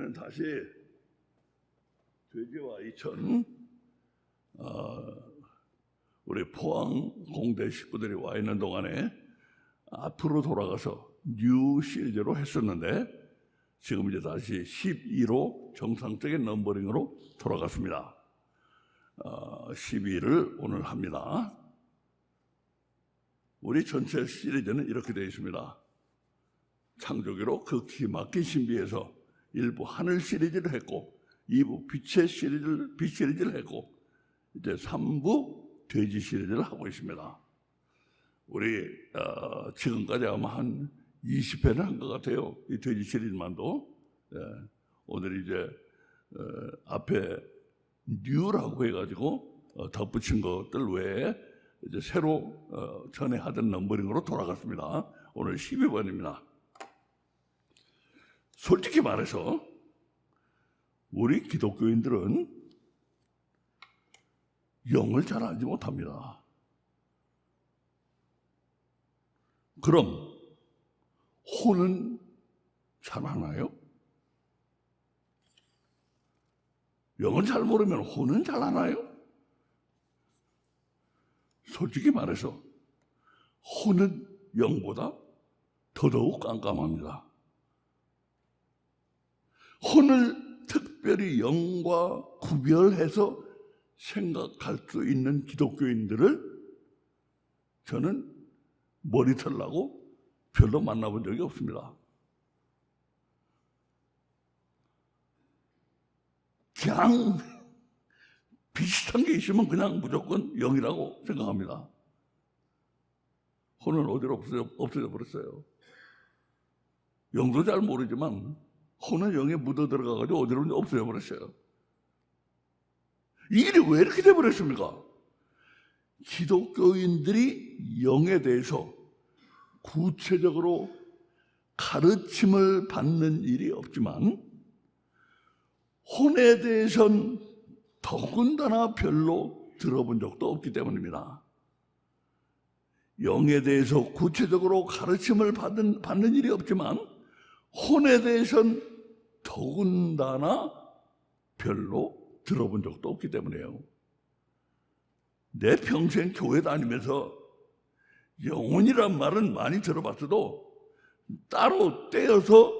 이번에는 다시 돼지와 이천 우리 포항 공대 식구들이 와 있는 동안에 앞으로 돌아가서 뉴 시리즈로 했었는데 지금 이제 다시 12로 정상적인 넘버링으로 돌아갔습니다. 12를 오늘 합니다. 우리 전체 시리즈는 이렇게 되어 있습니다. 창조기로 극히 막힌 신비에서 1부 하늘 시리즈를 했고 2부 빛의 시리즈를 빛 시리즈를 했고 이제 3부 돼지 시리즈를 하고 있습니다. 우리 지금까지 아마 한 20회는 한 것 같아요. 이 돼지 시리즈만도. 오늘 이제 앞에 뉴라고 해가지고 덧붙인 것들 외에 이제 새로 전에 하던 넘버링으로 돌아갔습니다. 오늘 12번입니다. 솔직히 말해서 우리 기독교인들은 영을 잘 알지 못합니다. 그럼 혼은 잘 아나요? 영을 잘 모르면 혼은 잘 아나요? 솔직히 말해서 혼은 영보다 더더욱 깜깜합니다. 혼을 특별히 영과 구별해서 생각할 수 있는 기독교인들을 저는 머리털 나고 별로 만나본 적이 없습니다. 그냥 비슷한 게 있으면 그냥 무조건 영이라고 생각합니다. 혼은 어디로 없어져 버렸어요. 영도 잘 모르지만 혼은 영에 묻어 들어가가지고 어디로 없어져 버렸어요. 이 일이 왜 이렇게 돼버렸습니까? 기독교인들이 영에 대해서 구체적으로 가르침을 받는 일이 없지만 혼에 대해서는 더군다나 별로 들어본 적도 없기 때문입니다. 영에 대해서 구체적으로 가르침을 받는 일이 없지만 혼에 대해서는 더군다나 별로 들어본 적도 없기 때문이에요. 내 평생 교회 다니면서 영혼이란 말은 많이 들어봤어도 따로 떼어서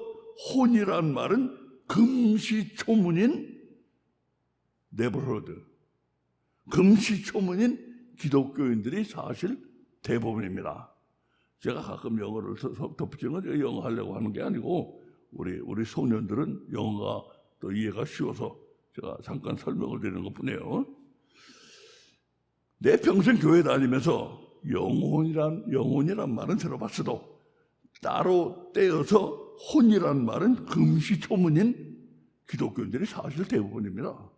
혼이란 말은 금시초문인 네버허드, 금시초문인 기독교인들이 사실 대부분입니다. 제가 가끔 영어를 덧붙이는 건 영어 하려고 하는 게 아니고 우리 소년들은 영어가 또 이해가 쉬워서 제가 잠깐 설명을 드리는 것뿐이에요. 내 평생 교회 다니면서 영혼이란 말은 들어봤어도 따로 떼어서 혼이란 말은 금시초문인 기독교인들이 사실 대부분입니다.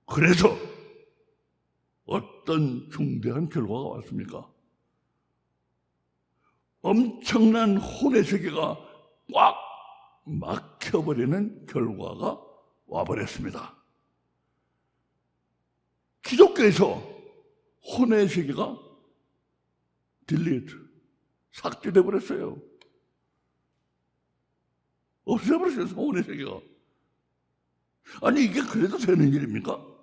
그래서 어떤 중대한 결과가 왔습니까? 엄청난 혼의 세계가 꽉 막혀버리는 결과가 와버렸습니다. 기독교에서 혼의 세계가 삭제돼 버렸어요. 없애버렸어요, 혼의 세계가. 아니, 이게 그래도 되는 일입니까?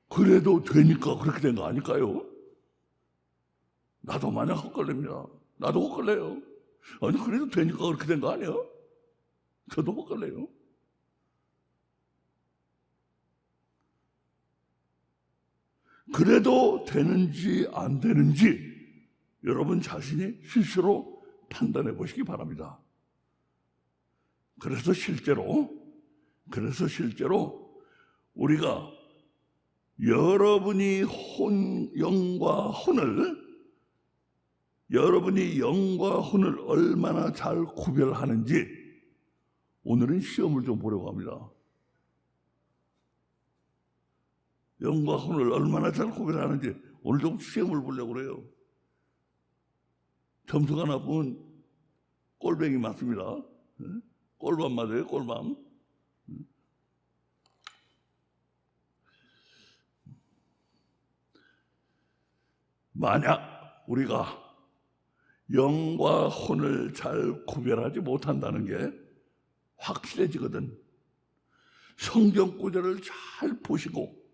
그래도 되니까 그렇게 된 거 아닐까요? 나도 마냥 헛걸립니다. 나도 헛걸려요. 아니, 그래도 되니까 그렇게 된 거 아니에요? 저도 헛걸려요. 그래도 되는지 안 되는지 여러분 자신이 스스로 판단해 보시기 바랍니다. 그래서 실제로 우리가 여러분이 영과 혼을 얼마나 잘 구별하는지 오늘은 시험을 좀 보려고 합니다. 영과 혼을 얼마나 잘 구별하는지 오늘 좀 시험을 보려고 그래요. 점수가 나쁘면 꼴뱅이 맞습니다. 꼴밤 맞아요, 꼴밤. 만약 우리가 영과 혼을 잘 구별하지 못한다는 게 확실해지거든. 성경 구절을 잘 보시고,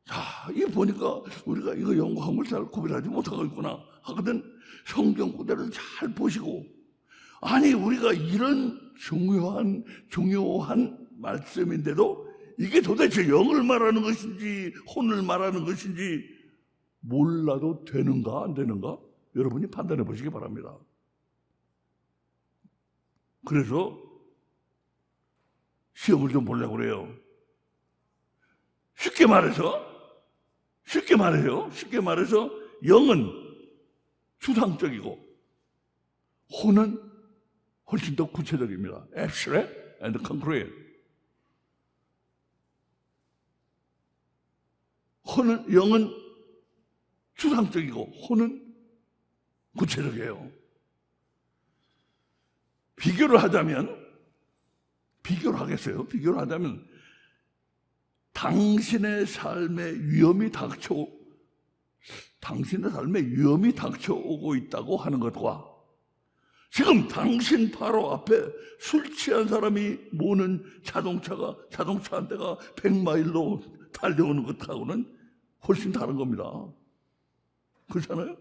자, 이 보니까 우리가 이거 영과 혼을 잘 구별하지 못하고 있구나 하거든. 성경 구절을 잘 보시고, 아니 우리가 이런 중요한 말씀인데도 이게 도대체 영을 말하는 것인지 혼을 말하는 것인지 몰라도 되는가 안 되는가 여러분이 판단해 보시기 바랍니다. 그래서 시험을 좀 보려고 그래요. 쉽게 말해서 영은 추상적이고 혼은 훨씬 더 구체적입니다. Abstract and concrete. 영은 추상적이고 혼은 구체적이에요. 비교를 하겠어요. 비교를 하자면 당신의 삶에 위험이 닥쳐오고 있다고 하는 것과 지금 당신 바로 앞에 술 취한 사람이 모는 자동차 한 대가 100마일로 달려오는 것하고는 훨씬 다른 겁니다. 그렇잖아요?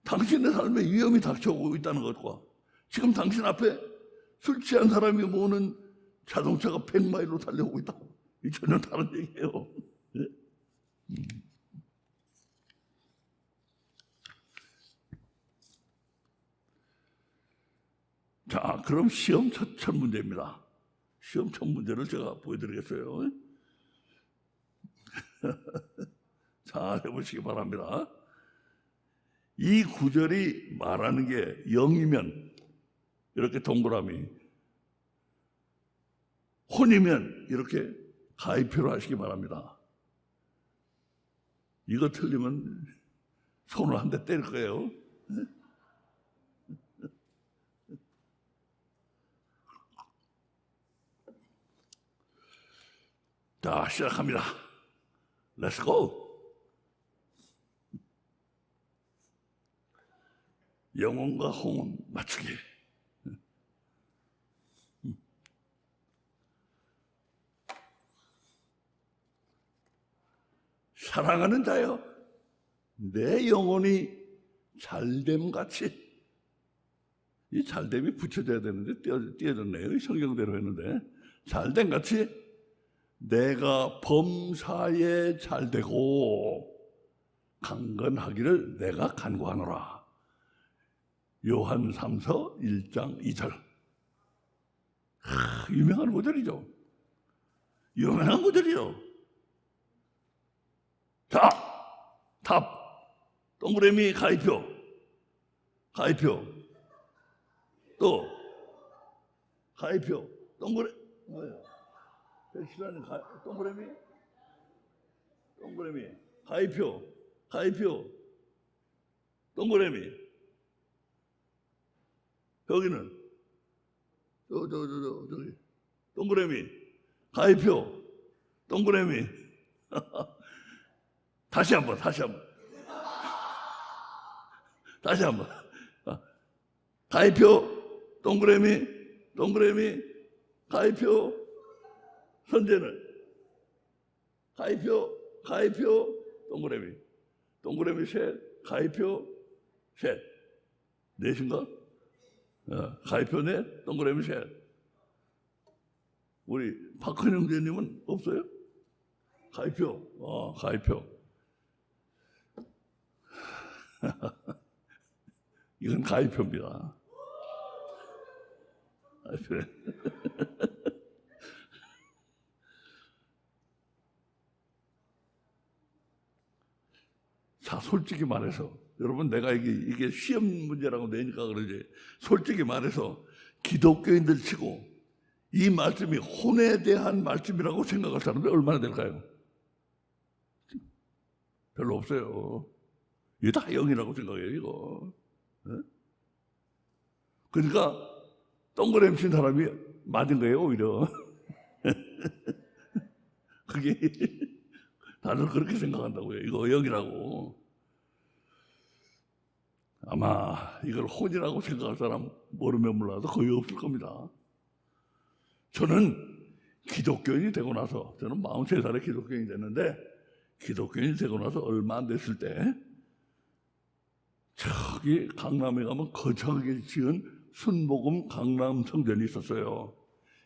당신의 삶에 위험이 닥쳐오고 있다는 것과 지금 당신 앞에 술 취한 사람이 모는 자동차가 100마일로 달려오고 있다. 이 전혀 다른 얘기예요. 자, 그럼 시험 첫 문제입니다. 시험 첫 문제를 제가 보여드리겠어요. 잘 해보시기 바랍니다. 이 구절이 말하는 게 0이면 이렇게 동그라미, 혼이면 이렇게 가위표로 하시기 바랍니다. 이거 틀리면 손을 한 대 때릴 거예요. 자, 시작합니다. Let's go. 영혼과 혼은 맞추기. 사랑하는 자여, 내 영혼이 잘됨같이, 이 잘됨이 붙여져야 되는데 띄어졌네요. 성경대로 했는데 잘됨같이 내가 범사에 잘되고 강건하기를 내가 간구하노라. 요한 3서 1장 2절. 유명한 구절이죠. 유명한 구절이요. 자, 답. 동그라미 가위표. 또 가위표. 뭐예요? 싫어하는 동그라미. 가위표. 동그라미. 여기는 저기 동그라미. 가위표. 동그라미. 다시 한번. 가위표, 동그라미, 가위표, 선제는 가위표, 동그라미 셋, 가위표 셋. 넷인가? 가위표 넷, 동그라미 셋. 우리 박헌 형제님은 없어요? 가위표. 이건 가위표입니다. 자, 솔직히 말해서 여러분, 내가 이게 시험 문제라고 내니까 그러지, 솔직히 말해서 기독교인들 치고 이 말씀이 혼에 대한 말씀이라고 생각할 사람들이 얼마나 될까요? 별로 없어요. 이게 다 영이라고 생각해요, 이거. 그러니까 동그라미 친 사람이 맞은 거예요, 오히려. 그게 다들 그렇게 생각한다고요. 이거 영이라고. 아마 이걸 혼이라고 생각할 사람 모르면 몰라도 거의 없을 겁니다. 저는 기독교인이 되고 나서, 저는 43살에 기독교인이 됐는데, 기독교인이 되고 나서 얼마 안 됐을 때 저기 강남에 가면 거창하게 지은 순복음 강남 성전이 있었어요.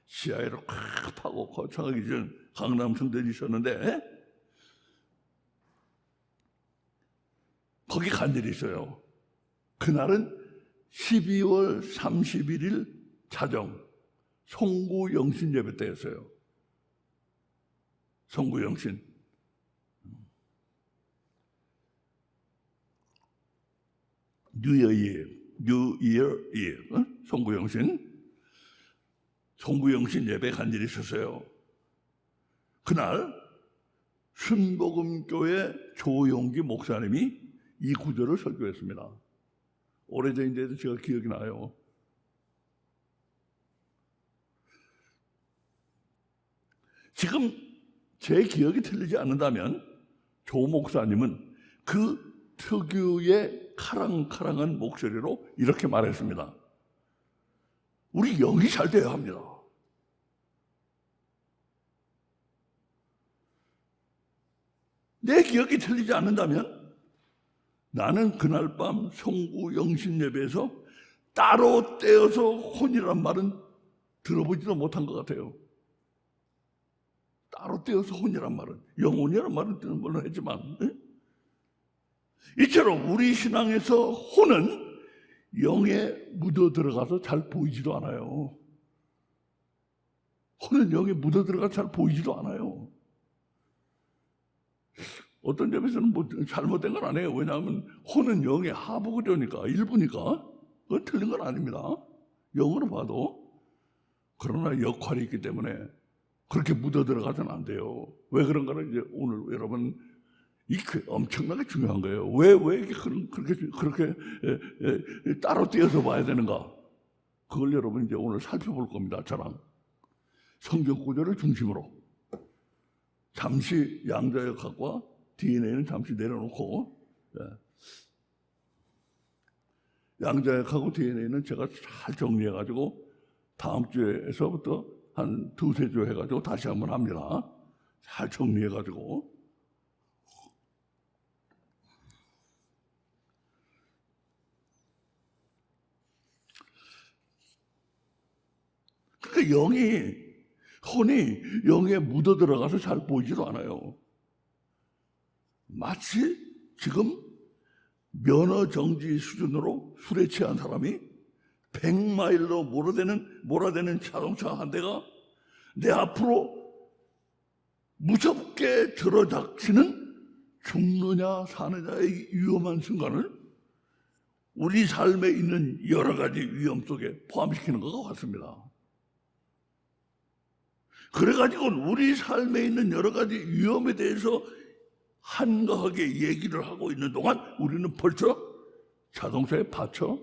시야를 콱 파고 거창하게 지은 강남 성전이 있었는데, 거기 간 일이 있어요. 그날은 12월 31일 자정 송구영신 예배 때였어요. 송구영신. 뉴이어 이어, 송구영신 예배 간 일이 있었어요. 그날 순복음교회 조용기 목사님이 이 구절을 설교했습니다. 오래전인데도 제가 기억이 나요. 지금 제 기억이 틀리지 않는다면 조 목사님은 그 특유의 카랑카랑한 목소리로 이렇게 말했습니다. 우리 영이 잘 돼야 합니다. 내 기억이 틀리지 않는다면 나는 그날 밤 송구 영신 예배에서 따로 떼어서 혼이란 말은 들어보지도 못한 것 같아요. 따로 떼어서 혼이란 말은, 영혼이란 말은 듣는 걸로 했지만, 이처럼 우리 신앙에서 혼은 영에 묻어 들어가서 잘 보이지도 않아요. 혼은 영에 묻어 들어가서 잘 보이지도 않아요. 어떤 점에서는 뭐 잘못된 건 아니에요. 왜냐하면 혼은 영의 하부 구조니까, 일부니까. 그건 틀린 건 아닙니다. 영으로 봐도. 그러나 역할이 있기 때문에 그렇게 묻어 들어가서는 안 돼요. 왜 그런가는 이제 오늘 여러분 이게 엄청나게 중요한 거예요. 왜 이게 그렇게 따로 떼어서 봐야 되는가? 그걸 여러분 이제 오늘 살펴볼 겁니다. 저랑 성경 구조를 중심으로 잠시 양자역학과 DNA는 잠시 내려놓고, 양자역하고 DNA는 제가 잘 정리해가지고 다음 주에서부터 한 두세 주 해가지고 다시 한번 합니다. 잘 정리해가지고. 그러니까 혼이 영에 묻어 들어가서 잘 보이지도 않아요. 마치 지금 면허 정지 수준으로 술에 취한 사람이 100마일로 몰아대는 자동차 한 대가 내 앞으로 무섭게 들어닥치는 죽느냐 사느냐의 위험한 순간을 우리 삶에 있는 여러 가지 위험 속에 포함시키는 것과 같습니다. 그래가지고 우리 삶에 있는 여러 가지 위험에 대해서 한가하게 얘기를 하고 있는 동안 우리는 벌써 자동차에 받쳐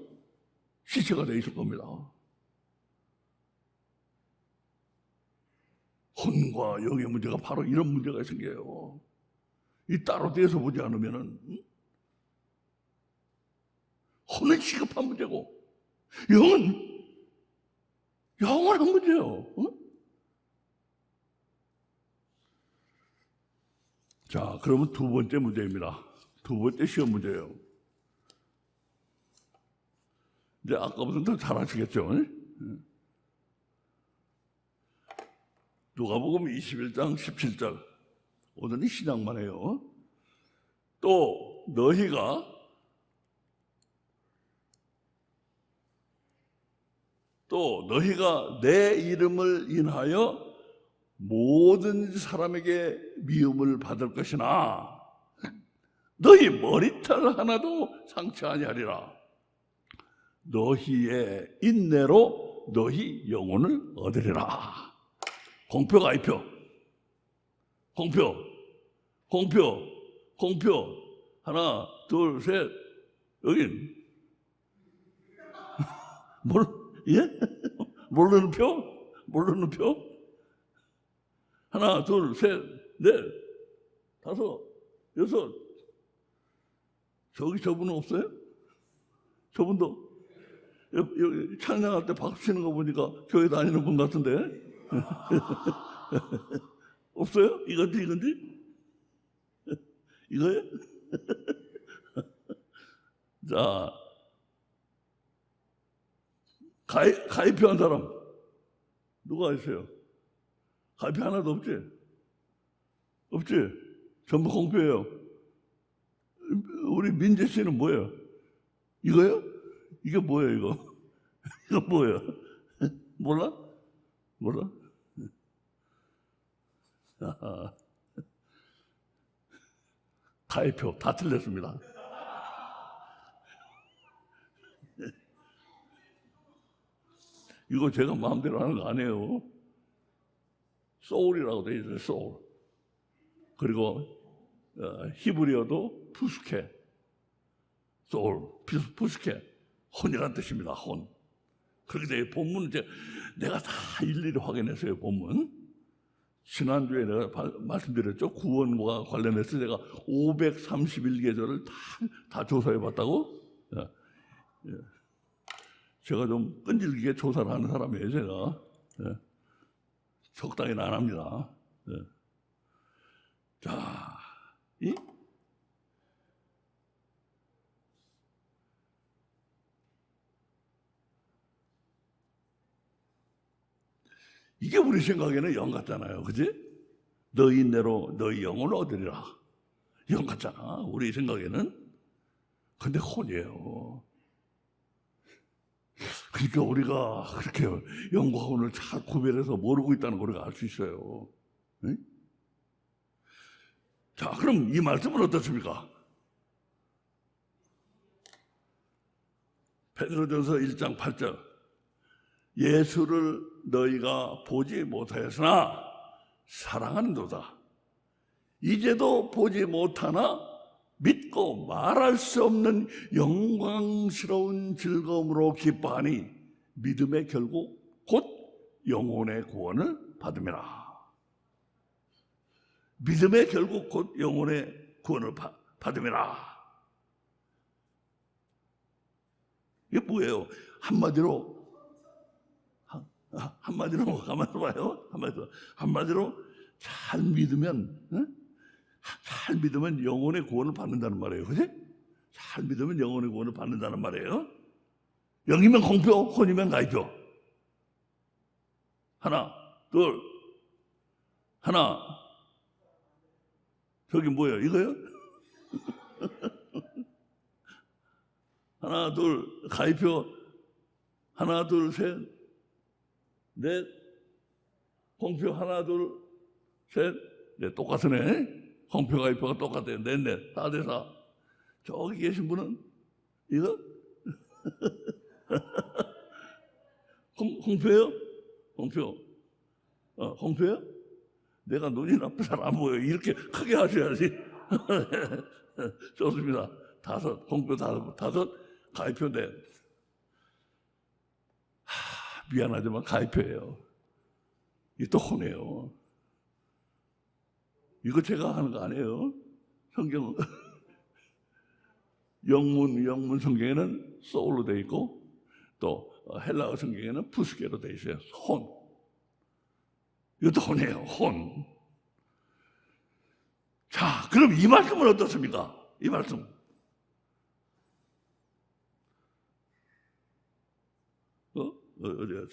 시체가 되어 있을 겁니다. 혼과 영의 문제가 바로 이런 문제가 생겨요. 이 따로 떼서 보지 않으면은 혼은 시급한 문제고 영은 영원한 문제예요. 자, 그러면 두 번째 문제입니다. 두 번째 시험 문제예요. 이제 아까부터 잘 아시겠죠? 누가복음 21장 17절. 오늘은 신약만 해요. 또 너희가 내 이름을 인하여 모든 사람에게 미움을 받을 것이나 너희 머리털 하나도 상처 아니하리라. 너희의 인내로 너희 영혼을 얻으리라. 공표가 이표. 공표. 하나, 둘, 셋. 여긴 모르는 표? 하나, 둘, 셋, 넷, 다섯, 여섯. 저분은 없어요? 저분도 여기 찬양할 때 박수 치는 거 보니까 교회 다니는 분 같은데. 없어요? 이건지? 이거예요? 자, 가입한 사람 누가 있어요? 가입이 하나도 없지? 없지? 전부 공표예요. 우리 민재 씨는 뭐예요? 이거요? 이게 뭐예요, 이거? 이거 뭐예요? 몰라? 몰라? 가입표 다 틀렸습니다. 이거 제가 마음대로 하는 거 아니에요. 소울이라고 돼 있어요, 소울. 그리고 히브리어도 푸스케, 소울, 푸스케, 혼이란 뜻입니다. 혼. 그렇게 돼. 본문은 내가 다 일일이 확인했어요. 본문. 지난주에 내가 말씀드렸죠. 구원과 관련해서 제가 531계절을 다 조사해봤다고. 제가 좀 끈질기게 조사를 하는 사람이에요. 제가 적당히는 안 합니다. 자, 이게 우리 생각에는 영 같잖아요. 그지? 너희 인내로 너희 영을 얻으리라. 영 같잖아. 우리 생각에는. 근데 혼이에요. 그러니까 우리가 그렇게 영과 혼을 잘 구별해서 모르고 있다는 걸 우리가 알 수 있어요. 응? 자, 그럼 이 말씀은 어떻습니까? 베드로전서 1장 8절. 예수를 너희가 보지 못하였으나 사랑하는도다. 이제도 보지 못하나 믿고 말할 수 없는 영광스러운 즐거움으로 기뻐하니 믿음의 결국 곧 영혼의 구원을 받음이라. 믿음의 결국 곧 영혼의 구원을 받음이라. 이게 뭐예요? 한마디로 가만히 봐요. 한마디로 잘 믿으면, 잘 믿으면 영혼의 구원을 받는다는 말이에요. 그지? 잘 믿으면 영혼의 구원을 받는다는 말이에요. 영이면 공표, 혼이면 가입표. 하나, 둘, 하나. 저기 뭐예요? 이거요? 하나, 둘, 가입표. 하나, 둘, 셋, 넷. 공표 하나, 둘, 셋. 네, 똑같으네. 공표, 가입표가 똑같아요. 넷, 4대4. 저기 계신 분은 이거? 공표예요? 공표. 공표예요? 내가 눈이 나쁘잖아. 안 보여. 이렇게 크게 하셔야지. 좋습니다. 5, 공표 5, 가입표 넷. 미안하지만 가입표예요. 이게 또 혼이에요. 이거 제가 하는 거 아니에요. 성경 영문 성경에는 소울로 돼 있고 또 헬라어 성경에는 푸스케로 돼 있어요. 혼. 이것도 혼이에요. 혼. 자, 그럼 이 말씀은 어떻습니까? 이 말씀. 어디야,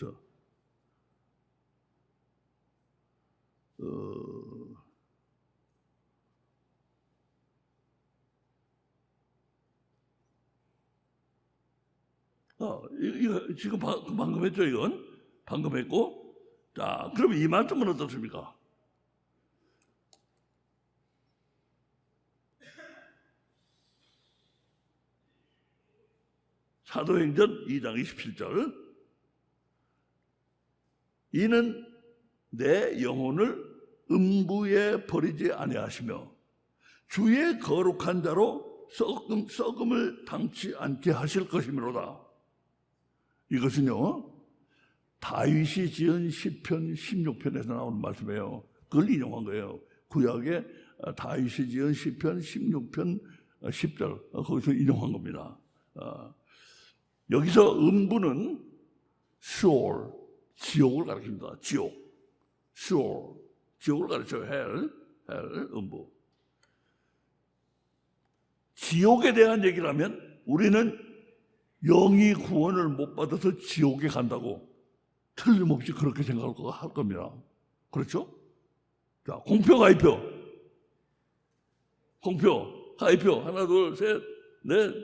이거 지금 방금 했죠, 이건? 방금 했고. 자, 그럼 이 말씀은 어떻습니까? 사도행전 2장 27절. 이는 내 영혼을 음부에 버리지 아니하시며 주의 거룩한 자로 썩음을 당치 않게 하실 것이므로다. 이것은요, 다윗이 지은 시편 16편에서 나오는 말씀이에요. 그걸 인용한 거예요. 구약의 다윗이 지은 시편 16편 10절 거기서 인용한 겁니다. 여기서 음부는 Sheol, 지옥을 가리킵니다. 지옥, Sheol, 지옥을 가리켜요. 헬, 음부. 지옥에 대한 얘기를 하면 우리는 영이 구원을 못 받아서 지옥에 간다고 틀림없이 그렇게 생각할 겁니다. 그렇죠? 자, 공표, 가위표. 공표, 가위표. 하나, 둘, 셋, 넷.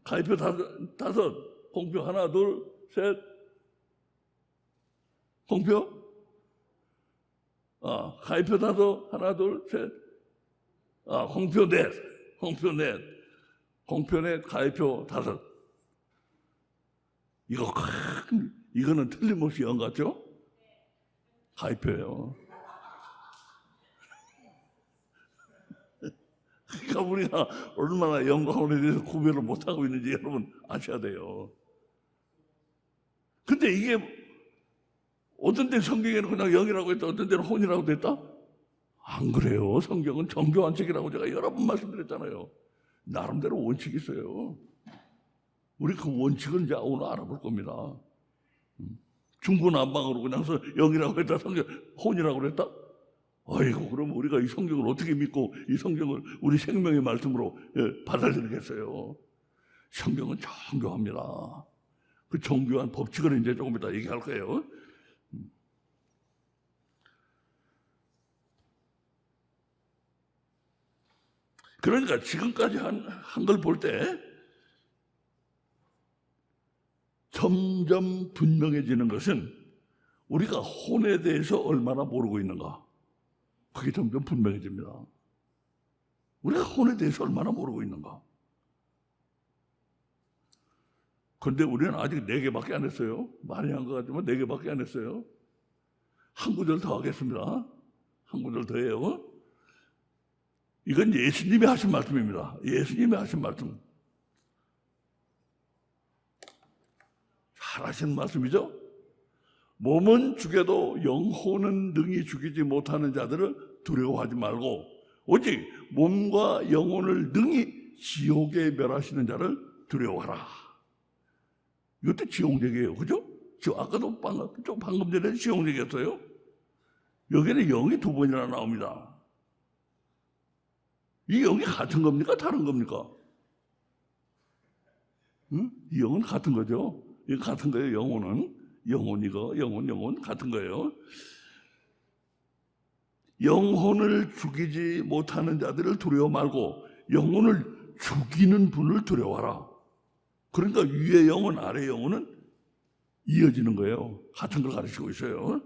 가위표 다섯. 공표 하나, 둘, 셋. 공표? 가위표 다섯. 하나, 둘, 셋. 공표 넷. 공표 넷. 공표 넷, 가위표 다섯. 이거는 틀림없이 영 같죠? 가위표예요. 그러니까 우리가 얼마나 영광에 대해서 구별을 못하고 있는지 여러분 아셔야 돼요. 근데 이게 어떤 데 성경에는 그냥 영이라고 했다, 어떤 데는 혼이라고 됐다? 안 그래요. 성경은 정교한 책이라고 제가 여러 번 말씀드렸잖아요. 나름대로 원칙이 있어요. 우리 그 원칙은 이제 오늘 알아볼 겁니다. 중구난방으로 그냥 영이라고 했다, 성경 혼이라고 그랬다? 아이고, 그럼 우리가 이 성경을 어떻게 믿고 이 성경을 우리 생명의 말씀으로 받아들이겠어요? 성경은 정교합니다. 그 정교한 법칙을 이제 조금 이따 얘기할 거예요. 그러니까 지금까지 한 걸 볼 때 점점 분명해지는 것은 우리가 혼에 대해서 얼마나 모르고 있는가. 그게 점점 분명해집니다. 우리가 혼에 대해서 얼마나 모르고 있는가. 그런데 우리는 아직 4개밖에 안 했어요. 많이 한 것 같지만 4개밖에 안 했어요. 한 구절 더 하겠습니다. 한 구절 더 해요. 이건 예수님이 하신 말씀입니다. 예수님이 하신 말씀. 잘하신 말씀이죠? 몸은 죽여도 영혼은 능히 죽이지 못하는 자들을 두려워하지 말고 오직 몸과 영혼을 능히 지옥에 멸하시는 자를 두려워하라. 이것도 지옥 얘기예요. 그죠? 아까도 방금 전에 지옥 얘기했어요. 여기는 영이 2번이나 나옵니다. 이 영이 같은 겁니까? 다른 겁니까? 응? 이 영은 같은 거죠. 이거 같은 거예요. 영혼 같은 거예요. 영혼을 죽이지 못하는 자들을 두려워 말고 영혼을 죽이는 분을 두려워하라. 그러니까 위의 영혼, 아래 영혼은 이어지는 거예요. 같은 걸 가르치고 있어요.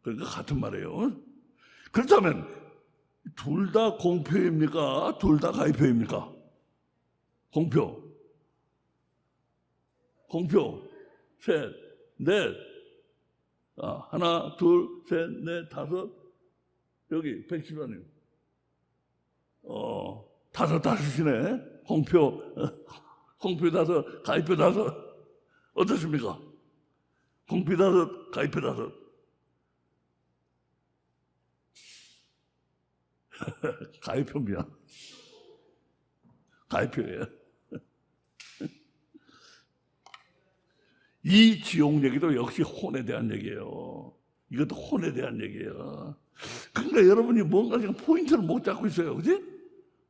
그러니까 같은 말이에요. 그렇다면 둘 다 공표입니까? 둘 다 가위표입니까? 공표. 셋, 넷. 하나, 둘, 셋, 넷, 다섯. 여기 110원이요. 다섯이네. 공표 다섯, 가위표 다섯. 어떻습니까? 공표 다섯, 가위표 다섯. 가위표입니다. 가위표예요. 이 지옥 얘기도 역시 혼에 대한 얘기예요. 이것도 혼에 대한 얘기예요. 그러니까 여러분이 뭔가 지금 포인트를 못 잡고 있어요. 그지?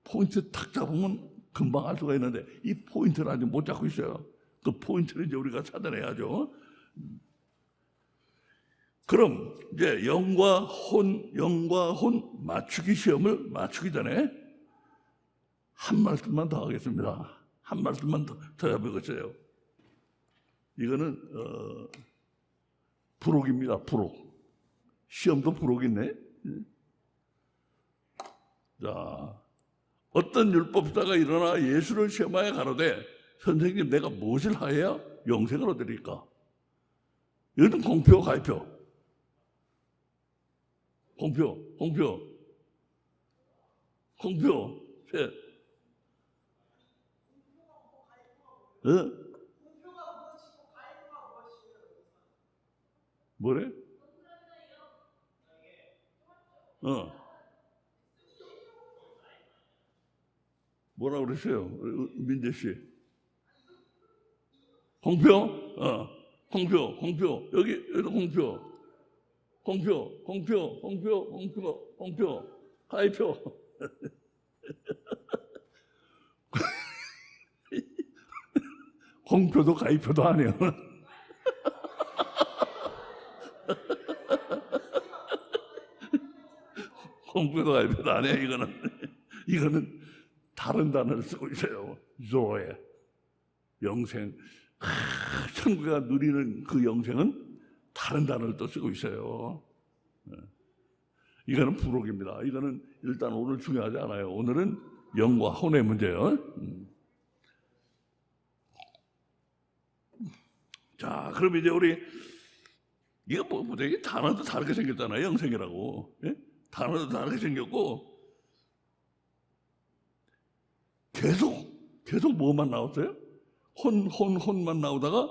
포인트 탁 잡으면 금방 알 수가 있는데 이 포인트를 아직 못 잡고 있어요. 그 포인트를 이제 우리가 찾아내야죠. 그럼 이제 영과 혼 맞추기 시험을 맞추기 전에 한 말씀만 더 하겠습니다. 한 말씀만 더 해보겠어요. 이거는 부록입니다. 부록. 시험도 부록이네. 자, 어떤 율법사가 일어나 예수를 시험하여 가로되 선생님 내가 무엇을 하여야 영생을 얻으리까? 이것은 공표, 가위표. 공표, 셋. 뭐래? 뭐라 그랬어요? 민재 씨. 공표? 공표. 여기도 공표. 가입표. 공표도 가입표도 안 해요. 공표도 가입표도 안 해요. 이거는 다른 단어를 쓰고 있어요. 조에 영생. 천국가 누리는 그 영생은 다른 단어를 또 쓰고 있어요. 이거는 부록입니다. 이거는 일단 오늘 중요하지 않아요. 오늘은 영과 혼의 문제예요. 자, 그럼 이제 우리 이거 뭐 되게 단어도 다르게 생겼잖아요. 영생이라고. 예? 단어도 다르게 생겼고 계속 뭐만 나왔어요? 혼만 나오다가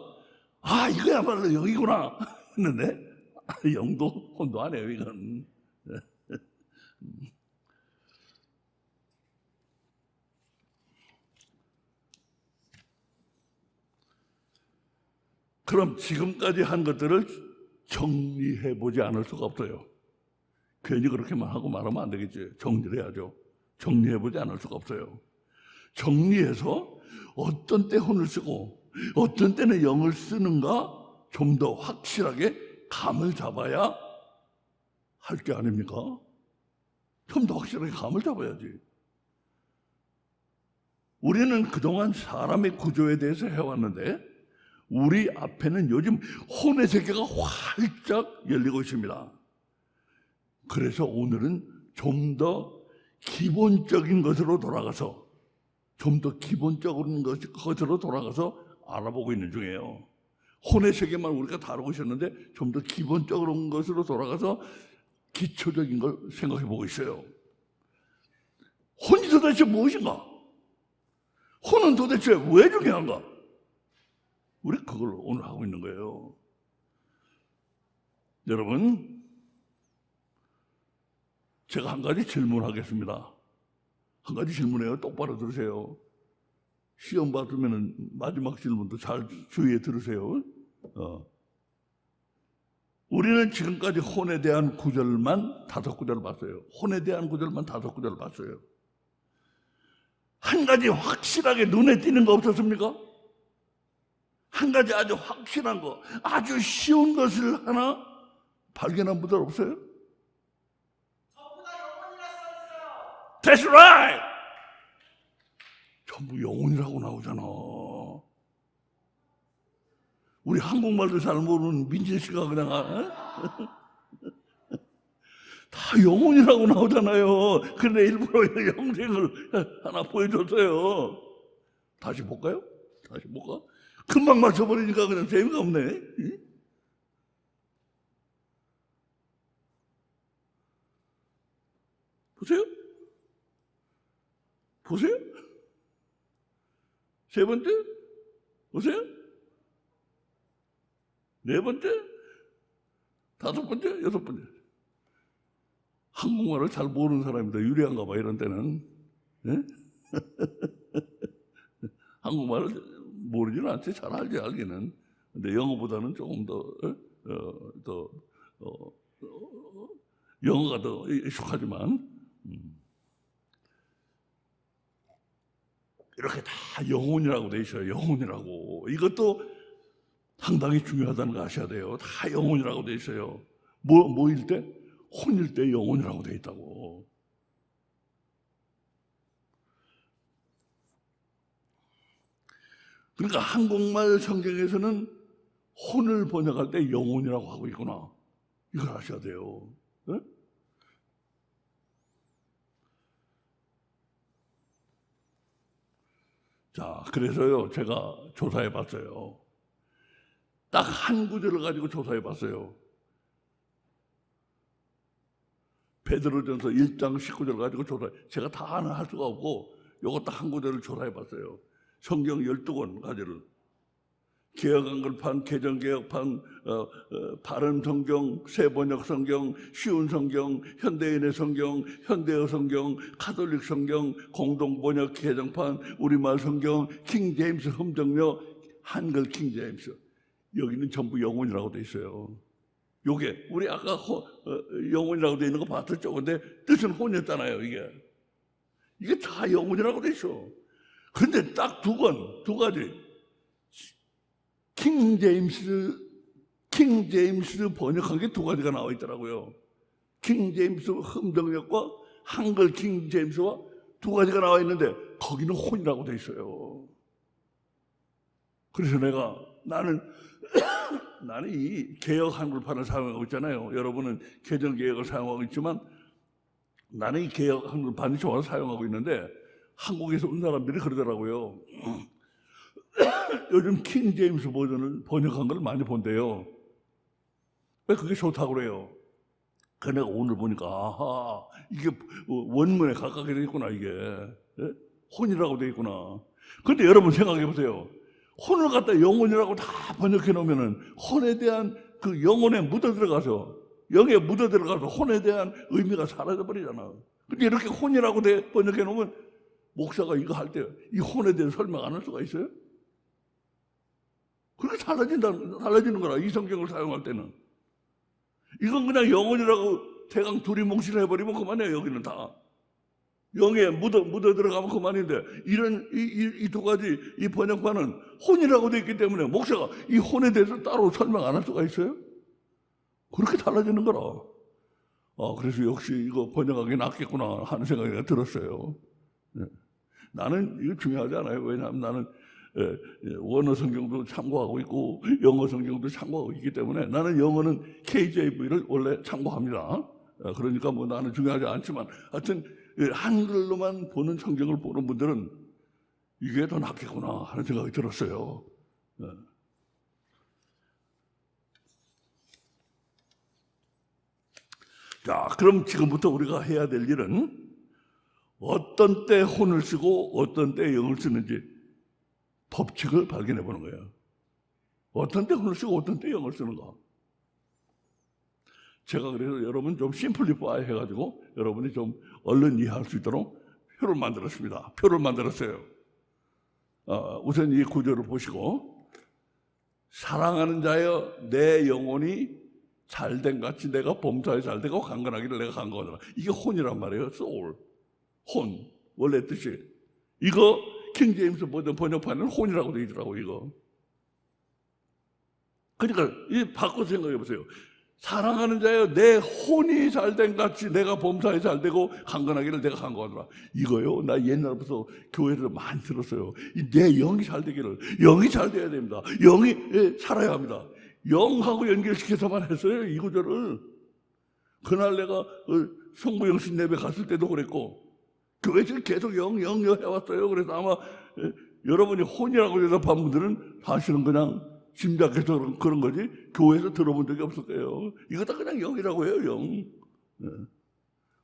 이거야말로 영이구나 했는데 영도 혼도 아니에요. 이건. 그럼 지금까지 한 것들을 정리해 보지 않을 수가 없어요. 괜히 그렇게만 하고 말하면 안 되겠지. 정리를 해야죠. 정리해 보지 않을 수가 없어요. 정리해서 어떤 때 혼을 쓰고 어떤 때는 영을 쓰는가 좀 더 확실하게 감을 잡아야 할 게 아닙니까? 좀 더 확실하게 감을 잡아야지. 우리는 그동안 사람의 구조에 대해서 해왔는데 우리 앞에는 요즘 혼의 세계가 활짝 열리고 있습니다. 그래서 오늘은 좀 더 기본적인 것으로 돌아가서 알아보고 있는 중이에요. 혼의 세계만 우리가 다루고 있었는데 좀 더 기본적인 것으로 돌아가서 기초적인 걸 생각해 보고 있어요. 혼이 도대체 무엇인가? 혼은 도대체 왜 중요한가? 우리 그걸 오늘 하고 있는 거예요. 여러분, 제가 한 가지 질문하겠습니다. 한 가지 질문해요. 똑바로 들으세요. 시험 받으면 마지막 질문도 잘 주의해 들으세요. 우리는 지금까지 혼에 대한 구절만 5구절을 봤어요. 혼에 대한 구절만 5구절을 봤어요. 한 가지 확실하게 눈에 띄는 거 없었습니까? 한 가지 아주 확실한 거, 아주 쉬운 것을 하나 발견한 분들 없어요? 전부 다 영혼이라 써있어요. That's right! 전부 영혼이라고 나오잖아. 우리 한국말도 잘 모르는 민재 씨가 그냥 다 영혼이라고 나오잖아요. 그런데 일부러 영생을 하나 보여줬어요. 다시 볼까요? 다시 볼까? 금방 맞춰버리니까 그냥 재미가 없네. 응? 보세요? 세 번째? 보세요? 네 번째? 5번째? 6번째? 한국말을 잘 모르는 사람이 더 유리한가 봐, 이런 때는. 예? 한국말을 모르지는 않지. 잘 알지, 알기는. 근데 영어보다는 조금 영어가 더 익숙하지만, 이렇게 다 영혼이라고 돼 있어요. 영혼이라고. 이것도 상당히 중요하다는 거 아셔야 돼요. 다 영혼이라고 돼 있어요. 뭐일 때? 혼일 때 영혼이라고 돼 있다고. 그러니까 한국말 성경에서는 혼을 번역할 때 영혼이라고 하고 있구나. 이걸 아셔야 돼요. 네? 자, 그래서요, 제가 조사해 봤어요. 딱 한 구절을 가지고 조사해 봤어요. 베드로전서 1장 19절 가지고 제가 다 하나 할 수가 없고 요거 딱 한 구절을 조사해 봤어요. 성경 12권 가지를 개혁한글판, 개정개혁판, 바른성경, 새번역성경, 쉬운성경, 현대인의 성경, 현대어 성경, 가톨릭 성경, 공동번역 개정판, 우리말 성경, 킹제임스 흠정려, 한글 킹제임스. 여기는 전부 영혼이라고 돼 있어요. 요게 우리 아까 영혼이라고 돼 있는 거 봤었죠? 근데 뜻은 혼이었잖아요. 이게 다 영혼이라고 돼 있어. 근데 딱 두 가지. 킹제임스 번역한 게 두 가지가 나와 있더라고요. 킹제임스 흠정역과 한글 킹제임스와 두 가지가 나와 있는데 거기는 혼이라고 돼 있어요. 그래서 나는 이 개혁 한글판을 사용하고 있잖아요. 여러분은 개정개혁을 사용하고 있지만 나는 이 개혁 한글판이 좋아서 사용하고 있는데 한국에서 온 사람들이 그러더라고요. 요즘 킹제임스 버전을 번역한 걸 많이 본대요. 왜 그게 좋다고 그래요? 그 내가 오늘 보니까 아하, 이게 원문에 가깝게 돼 있구나. 이게 혼이라고 돼 있구나. 근데 여러분 생각해 보세요. 혼을 갖다 영혼이라고 다 번역해 놓으면은 혼에 대한 그 영혼에 묻어 들어가서 영에 묻어 들어가서 혼에 대한 의미가 사라져 버리잖아. 근데 이렇게 혼이라고 번역해 놓으면 목사가 이거 할 때 이 혼에 대해서 설명 안 할 수가 있어요? 그렇게 달라지는 거라. 이 성경을 사용할 때는 이건 그냥 영혼이라고 대강 두리뭉실 해버리면 그만이에요. 여기는 다 영에 묻어 들어가면 그만인데 이런 이 두 가지 이 번역판은 혼이라고 되어 있기 때문에 목사가 이 혼에 대해서 따로 설명 안 할 수가 있어요? 그렇게 달라지는 거라. 그래서 역시 이거 번역하기 낫겠구나 하는 생각이 들었어요. 나는 이거 중요하지 않아요. 왜냐하면 나는 원어 성경도 참고하고 있고 영어 성경도 참고하고 있기 때문에 나는 영어는 KJV를 원래 참고합니다. 그러니까 뭐 나는 중요하지 않지만 하여튼 한글로만 보는 성경을 보는 분들은 이게 더 낫겠구나 하는 생각이 들었어요. 자, 그럼 지금부터 우리가 해야 될 일은 어떤 때 혼을 쓰고 어떤 때 영을 쓰는지 법칙을 발견해 보는 거예요. 어떤 때 혼을 쓰고 어떤 때 영을 쓰는가. 제가 그래서 여러분 좀 심플리파이 해가지고 여러분이 좀 얼른 이해할 수 있도록 표를 만들었습니다. 표를 만들었어요. 우선 이 구절을 보시고 사랑하는 자여 내 영혼이 잘된 같이 내가 범사에 잘되고 강건하기를 내가 강건하라. 이게 혼이란 말이에요. soul. 혼. 원래 뜻이. 이거 킹제임스 번역판은 혼이라고 되어 있더라고 이거. 그러니까 이 바꿔서 생각해 보세요. 사랑하는 자여 내 혼이 잘된 같이 내가 범사에 잘되고 강건하기를 내가 강건하라. 이거요. 나 옛날부터 교회에서 많이 들었어요. 내 영이 잘되기를. 영이 잘돼야 됩니다. 영이 살아야 합니다. 영하고 연결시켜서만 했어요. 이 구절을. 그날 내가 성부영신 예배 갔을 때도 그랬고 교회에서 계속 영 해왔어요. 그래서 아마 여러분이 혼이라고 대답한 분들은 사실은 그냥 짐작해서 그런 거지 교회에서 들어본 적이 없을 거예요. 이거 다 그냥 영이라고 해요. 영.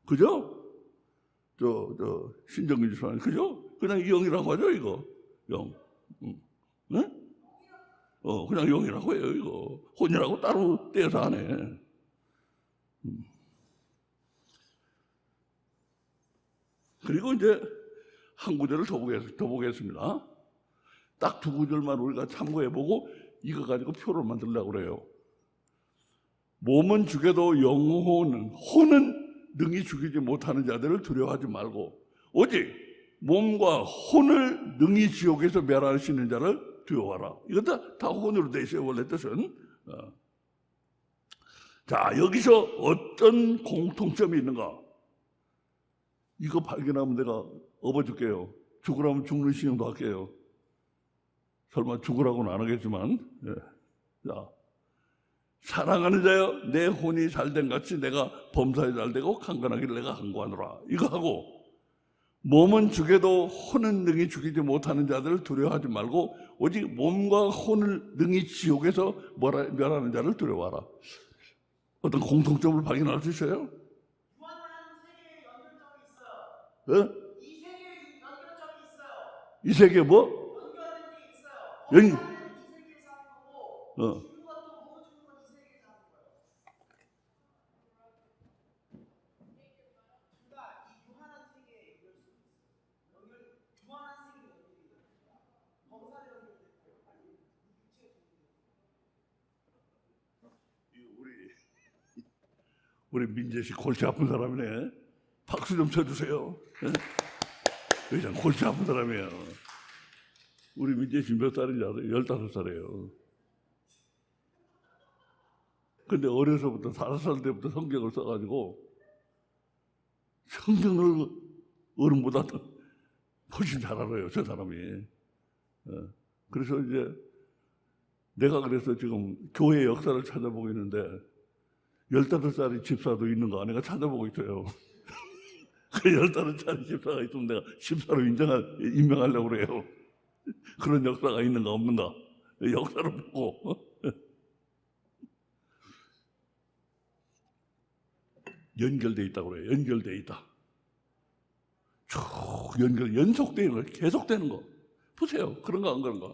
그죠? 신정근 지사님 그죠? 그냥 영이라고 하죠. 이거 영. 네? 그냥 영이라고 해요. 이거 혼이라고 따로 떼어서 안 해. 그리고 이제 한 구절을 더 보겠습니다. 딱 두 구절만 우리가 참고해보고 이거 가지고 표를 만들려고 그래요. 몸은 죽여도 혼은 능히 죽이지 못하는 자들을 두려워하지 말고 오직 몸과 혼을 능히 지옥에서 멸할 수 있는 자를 두려워하라. 이거 다 혼으로 돼 있어요. 원래 뜻은. 자, 여기서 어떤 공통점이 있는가? 이거 발견하면 내가 업어줄게요. 죽으라면 죽는 신용도 할게요. 설마 죽으라고는 안 하겠지만. 자, 사랑하는 자여 내 혼이 잘된 같이 내가 범사에 잘되고 강건하기를 내가 강구하노라. 이거 하고 몸은 죽여도 혼은 능히 죽이지 못하는 자들을 두려워하지 말고 오직 몸과 혼을 능히 지옥에서 멸하는 자를 두려워하라. 어떤 공통점을 발견할 수 있어요? 이 세계에 연결점이 있어요. 이 세계 뭐? 연결된 게 있어요. 주는 것도 못 주는 건 이 세계에서 하는 거예요. 그러니까 이 유한한 세계에 이럴 수 있어요. 유한한 세계에 연결이 됩니다. 검사를 연결됐고요. 아니 육체 우리 민재 씨 골치 아픈 사람이네. 박수 좀 쳐주세요. 의장 골치 아픈 사람이에요. 우리 민재 씨 몇 살인지 아세요? 15살이에요. 근데 어려서부터 5살 때부터 성경을 써가지고 성경을 어른보다 더 훨씬 잘 알아요, 저 사람이. 그래서 이제 내가 그래서 지금 교회 역사를 찾아보고 있는데 15살짜리 집사도 있는 거 내가 찾아보고 있어요. 그 15살짜리 집사가 있으면 내가 집사로 임명하려고 그래요. 그런 역사가 있는가 없는가 역사를 보고. 연결돼 있다고 그래요. 연결돼 있다. 쭉 연속되는 거, 계속되는 거. 보세요. 그런가 안 그런가?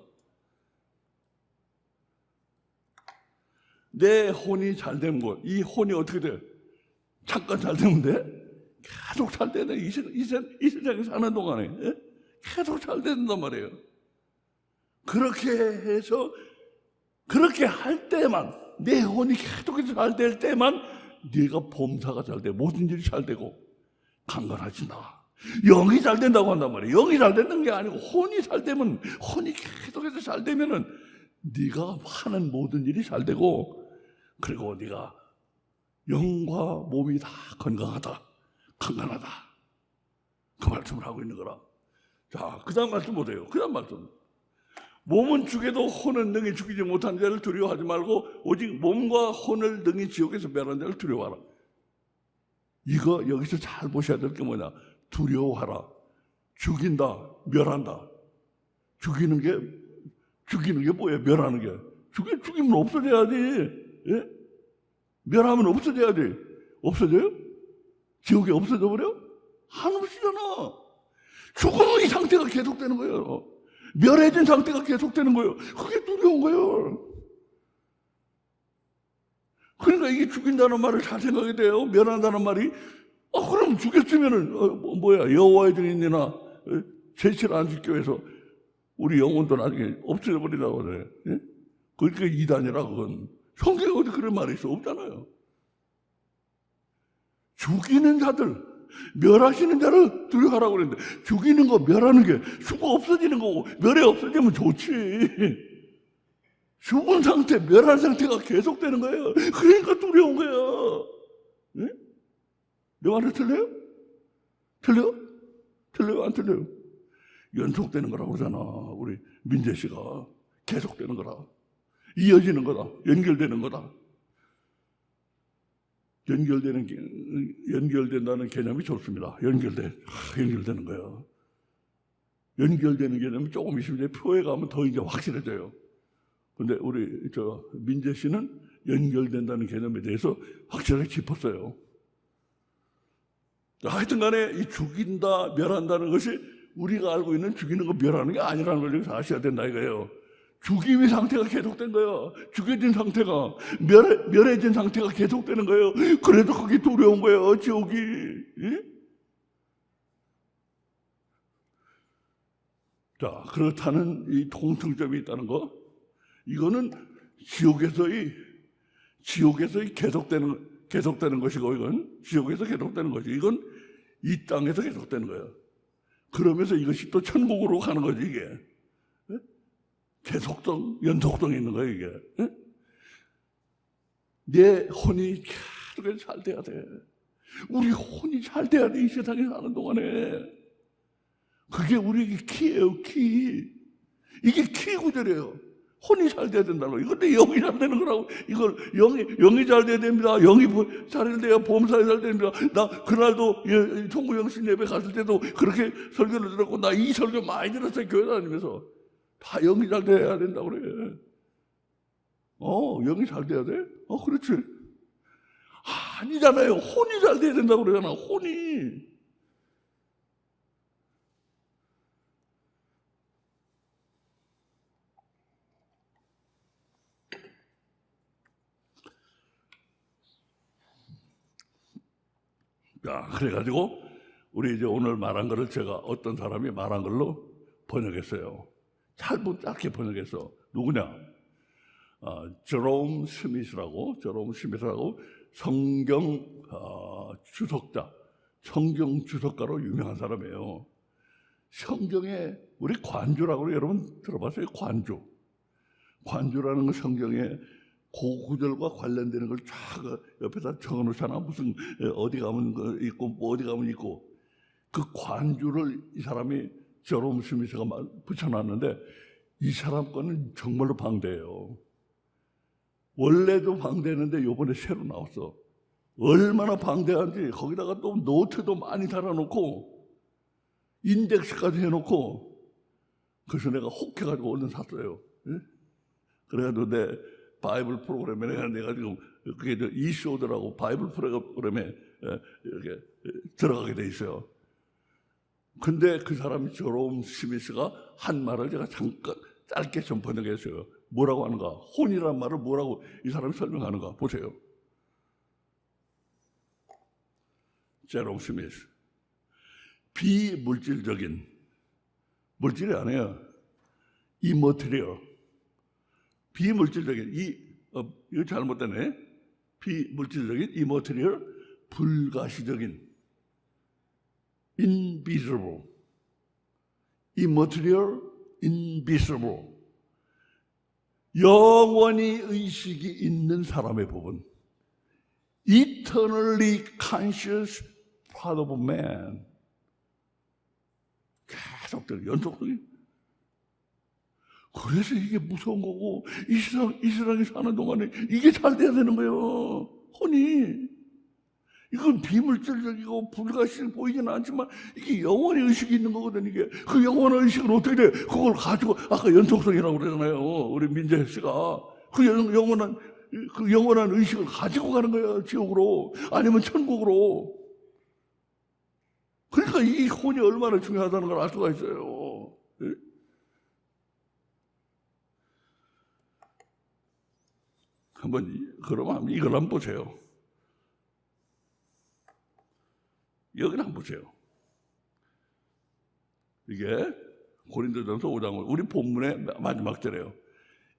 내 혼이 잘 되는 거. 이 혼이 어떻게 돼? 잠깐 잘 되면 돼? 계속 잘 되네. 이 세상에 사는 동안에 계속 잘 된단 말이에요. 그렇게 해서 그렇게 할 때만 내 혼이 계속해서 잘 될 때만 네가 범사가 잘 돼. 모든 일이 잘 되고 강건해진다. 영이 잘 된다고 한단 말이에요. 영이 잘 되는 게 아니고 혼이 잘 되면, 혼이 계속해서 잘 되면은 네가 하는 모든 일이 잘 되고, 그리고 네가 영과 몸이 다 건강하다, 강건하다. 그 말씀을 하고 있는 거라. 자, 그 다음 말씀 보세요. 그 다음 말씀. 몸은 죽여도 혼은 능히 죽이지 못한 자를 두려워하지 말고 오직 몸과 혼을 능히 지옥에서 멸한 자를 두려워하라. 이거 여기서 잘 보셔야 될 게 뭐냐? 두려워하라. 죽인다, 멸한다. 죽이는 게 뭐예요? 멸하는 게. 죽이면 없어져야지. 예? 멸하면 없어져야지. 없어져요? 지옥에 없어져 버려? 안 없어지잖아. 죽음의 상태가 계속되는 거예요. 멸해진 상태가 계속되는 거예요. 그게 두려운 거예요. 그러니까 이게 죽인다는 말을 잘 생각해야 돼요. 멸한다는 말이. 그럼 죽였으면은 뭐야? 여호와의 증인이나 제칠 안 지켜 해서 우리 영혼도 나중에 없어져 버리라고 그래. 예? 그러니까 이단이라 그건. 성경에 어디 그런 말이 있어? 없잖아요. 죽이는 자들, 멸하시는 자를 두려워하라고 그랬는데, 죽이는 거, 멸하는 게 죽어 없어지는 거고, 멸해 없어지면 좋지. 죽은 상태, 멸한 상태가 계속되는 거예요. 그러니까 두려운 거예요. 네? 내 말이 틀려요? 틀려요? 안 틀려요? 연속되는 거라고 그러잖아. 우리 민재 씨가 계속되는 거라. 이어지는 거다. 연결되는 거다. 연결된다는 개념이 좋습니다. 연결되는 거예요. 연결되는 개념이 조금 있으면 이제 표에 가면 더 이제 확실해져요. 근데 우리 민재 씨는 연결된다는 개념에 대해서 확실하게 짚었어요. 하여튼 간에 이 죽인다, 멸한다는 것이 우리가 알고 있는 죽이는 거, 멸하는 게 아니라는 걸 여기서 아셔야 된다 이거예요. 죽임의 상태가 계속된 거예요. 죽여진 상태가, 멸해진 상태가 계속되는 거예요. 그래도 그게 두려운 거예요, 지옥이. 예? 자, 그렇다는 이 공통점이 있다는 거. 이거는 지옥에서의 계속되는 것이고, 이건 지옥에서 계속되는 것이, 이건 이 땅에서 계속되는 거예요. 그러면서 이것이 또 천국으로 가는 거지, 이게. 예? 연속성이 있는 거예요, 이게. 예? 내 혼이 계속 잘 돼야 돼. 우리 혼이 잘 돼야 돼, 이 세상에 사는 동안에. 그게 우리에게 키예요, 키. 이게 키 구절이에요. 혼이 잘 돼야 된다는 거예요. 근데 영이 잘 되는 거라고. 이걸 영이 잘 돼야 됩니다. 영이 잘 돼야 보험사에 잘 됩니다. 나 그날도 통구영신 예배 갔을 때도 그렇게 설교를 들었고, 나 이 설교 많이 들었어요, 교회 다니면서. 다 영이 잘 돼야 된다고 그래. 영이 잘 돼야 돼? 그렇지. 아니잖아요. 혼이 잘 돼야 된다고 그러잖아, 혼이. 자, 그래가지고 우리 이제 오늘 말한 거를 제가 어떤 사람이 말한 걸로 번역했어요. 짧게 번역해서 누구냐? 제롬 스미스라고 성경 주석자, 성경 주석가로 유명한 사람이에요. 성경에 우리 관주라고 여러분 들어봤어요? 관주라는 건 성경에 그 구절과 관련되는 걸 쫙 옆에다 적어놓잖아. 무슨 어디 가면 있고 뭐 어디 가면 있고 그 관주를 이 사람이 제롬 스미스가 붙여놨는데 이 사람 거는 정말로 방대해요. 원래도 방대했는데 요번에 새로 나왔어. 얼마나 방대한지 거기다가 또 노트도 많이 달아놓고 인덱스까지 해놓고 그래서 내가 혹해가지고 얼른 샀어요. 그래가지고 내 바이블 프로그램에 내가 지금 그게 이쇼드라고 바이블 프로그램에 이렇게 들어가게 돼 있어요. 근데 그 사람이 제롬 스미스가 한 말을 제가 잠깐 짧게 좀 번역했어요. 뭐라고 하는가? 혼이란 말을 뭐라고 이 사람이 설명하는가? 보세요. 제롬 스미스. 비물질적인, 물질이 아니에요. 이머티리얼. 비물질적인, 이거 잘못되네. 비물질적인, 이머티리얼, 불가시적인, invisible, immaterial, invisible. 영원히 의식이 있는 사람의 부분. Eternally conscious part of man. 계속 연속적인. 그래서 이게 무서운 거고 이 세상에 사는 동안에 이게 잘 돼야 되는 거예요. 혼이. 이건 비물질적이고 불가시를 보이지는 않지만 이게 영원히 의식이 있는 거거든. 이게 그 영원한 의식은 어떻게 돼? 그걸 가지고 아까 연속성이라고 그러잖아요. 우리 민재 씨가 그 영원한 의식을 가지고 가는 거예요. 지옥으로 아니면 천국으로. 그러니까 이 혼이 얼마나 중요하다는 걸 알 수가 있어요. 그러면 이걸 한번 보세요. 여기를 한번 보세요. 이게 고린도전서 5장 우리 본문의 마지막 절이에요.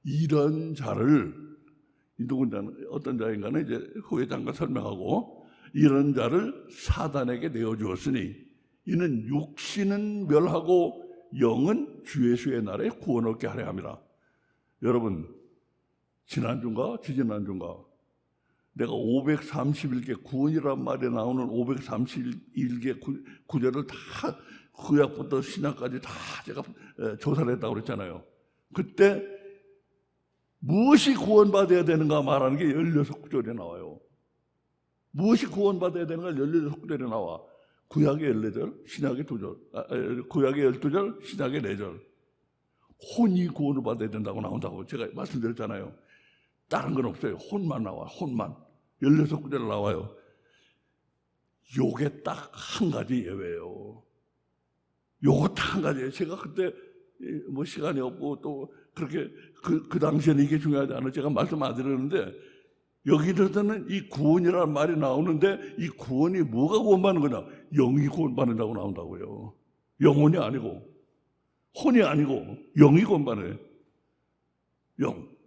이런 자를 어떤 자인가는 이제 후에 잠깐 설명하고 이런 자를 사단에게 내어주었으니 이는 육신은 멸하고 영은 주 예수의 날에 구원 얻게 하려 함이라. 여러분 지난주인가 지지난주인가 내가 531개 구원이란 말에 나오는 531개 구절을 다 구약부터 신약까지 다 제가 조사를 했다고 그랬잖아요. 그때 무엇이 구원받아야 되는가 말하는 게 16구절에 나와요. 무엇이 구원받아야 되는가 16구절에 나와. 구약의 14절, 신약의 2절, 구약의 12절, 신약의 4절. 혼이 구원을 받아야 된다고 나온다고 제가 말씀드렸잖아요. 다른 건 없어요. 혼만 나와. 혼만 16구절 나와요. 요게 딱 한 가지 예외예요. 요거 딱 한 가지예요. 제가 그때 뭐 시간이 없고 또 그렇게 그 당시에는 이게 중요하지 않아 제가 말씀 안 드렸는데 여기서는 이 구원이라는 말이 나오는데 이 구원이 뭐가 구원받는 거냐? 영이 구원받는다고 나온다고요. 영혼이 아니고 혼이 아니고 영이 구원받아요. 영.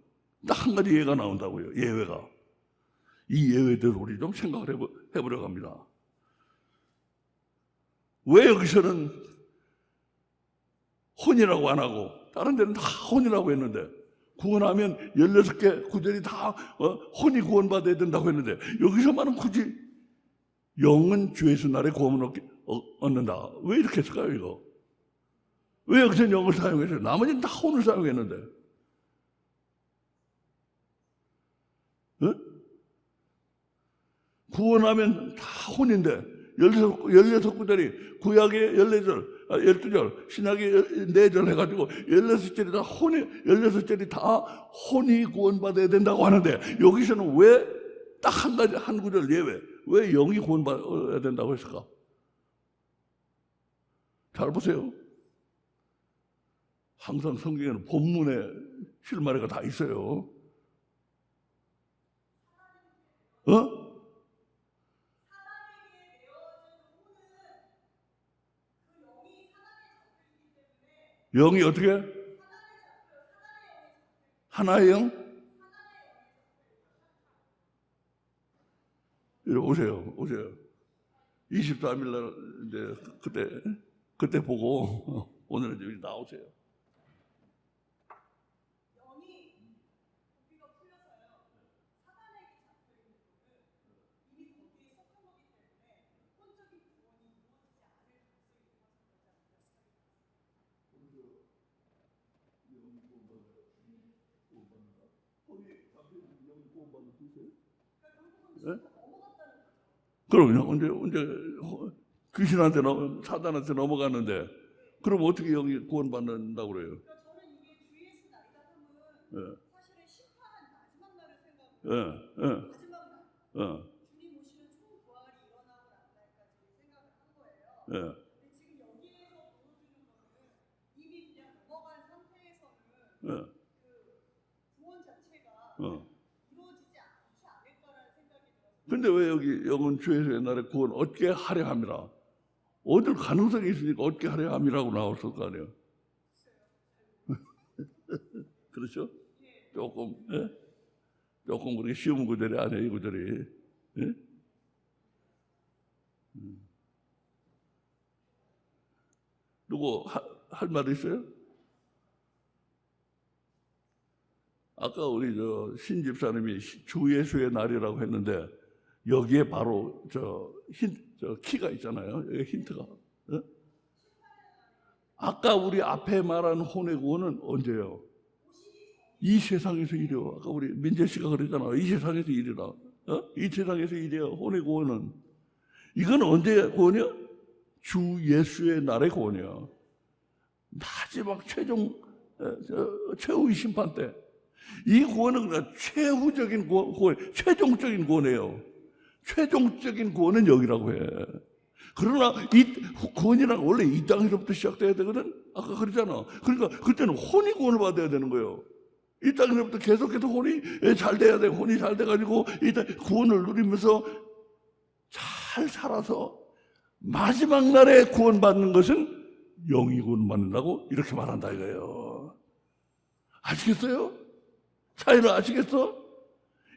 딱 한 가지 예가 나온다고요. 예외가. 이 예외대로 우리 좀 생각을 해보려고 합니다. 왜 여기서는 혼이라고 안 하고 다른 데는 다 혼이라고 했는데 구원하면 16개 구절이 다 혼이 구원받아야 된다고 했는데 여기서만은 굳이 영은 주 예수 날에 구원을 얻는다. 왜 이렇게 했을까요 이거? 왜 여기서 영을 사용했어요? 나머지는 다 혼을 사용했는데 구원하면 다 혼인데 16구절이 구약의 14절, 12절, 신약의 4절 해가지고 16절이 다 16절이 다 혼이 구원받아야 된다고 하는데 여기서는 왜 딱 한 가지, 한 구절 예외, 왜 영이 구원받아야 된다고 했을까? 잘 보세요. 항상 성경에는 본문에 실마리가 다 있어요. 영이 어떻게? 하나의 영? 이리 오세요. 23일 날 이제 그때 보고 오늘은 여기 나오세요. 영이 고삐가 풀려서요. 사단에게 잡혀 있는 거는 이미 거기에 속한 거기 때문에 혼적인 구원이 이루어지지 않을 가능성이 예? 그럼요. 언제 귀신한테 사단한테 넘어갔는데 그럼 어떻게 영이 구원받는다고 그래요? 그러니까 저는 이게 주 예수 날이다 하면 예. 사실은 심판 마지막 날을 생각해요. 예. 마지막 날. 예. 주님 오시는 총부활이 일어나고 난 날까지 생각을 한 거예요. 예. 근데 지금 여기에서 보여주는 거는 이미 그냥 넘어간 상태에서는 예. 그 구원 자체가 어. 이루어지지 않지 않을까라는 생각이 들어서 근데 왜 여기 영은 주 예수 옛날에 구원 얻게 하려 함이라 얻을 가능성이 있으니까 얻게 하려 함이라고 나왔을 거 아니에요. 그렇죠? 조금 예? 조금 그렇게 쉬운 구절이 아니에요. 이 구절이. 예? 누구 할 말 있어요? 아까 우리 저 신집사님이 주 예수의 날이라고 했는데 여기에 바로 저 키가 있잖아요. 여기 힌트가. 어? 아까 우리 앞에 말한 혼의 구원은 언제요? 이 세상에서 일이요. 아까 우리 민재 씨가 그랬잖아. 이 세상에서 일이라. 어? 이 세상에서 일이야. 혼의 구원은. 이건 언제 구원이요? 주 예수의 날의 구원이야. 마지막 최후의 심판 때. 이 구원은 그냥 최후적인 구원, 최종적인 구원이에요. 최종적인 구원은 여기라고 해. 그러나 이 구원이란 원래 이 땅에서부터 시작돼야 되거든. 아까 그랬잖아. 그러니까 그때는 혼이 구원을 받아야 되는 거예요. 이 땅에서부터 계속해서 혼이 잘 돼야 돼. 혼이 잘 돼가지고 이 땅 구원을 누리면서 잘 살아서 마지막 날에 구원받는 것은 영이 구원받는다고 이렇게 말한다 이거예요. 아시겠어요? 차이를 아시겠어?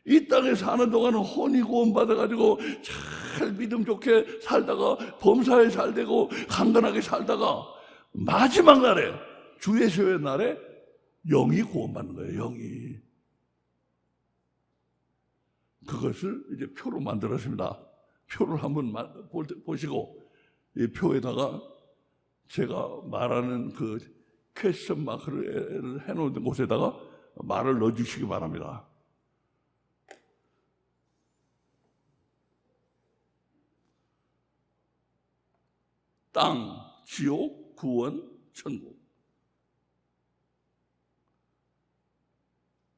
이 땅에 사는 동안은 혼이 구원받아가지고 잘 믿음 좋게 살다가 범사에 잘 되고 강건하게 살다가 마지막 날에 주 예수의 날에 영이 구원받는 거예요. 영이. 그것을 이제 표로 만들었습니다. 표를 한번 보시고 이 표에다가 제가 말하는 그 퀘스천 마크를 해놓은 곳에다가 말을 넣어주시기 바랍니다. 땅, 지옥, 구원, 천국.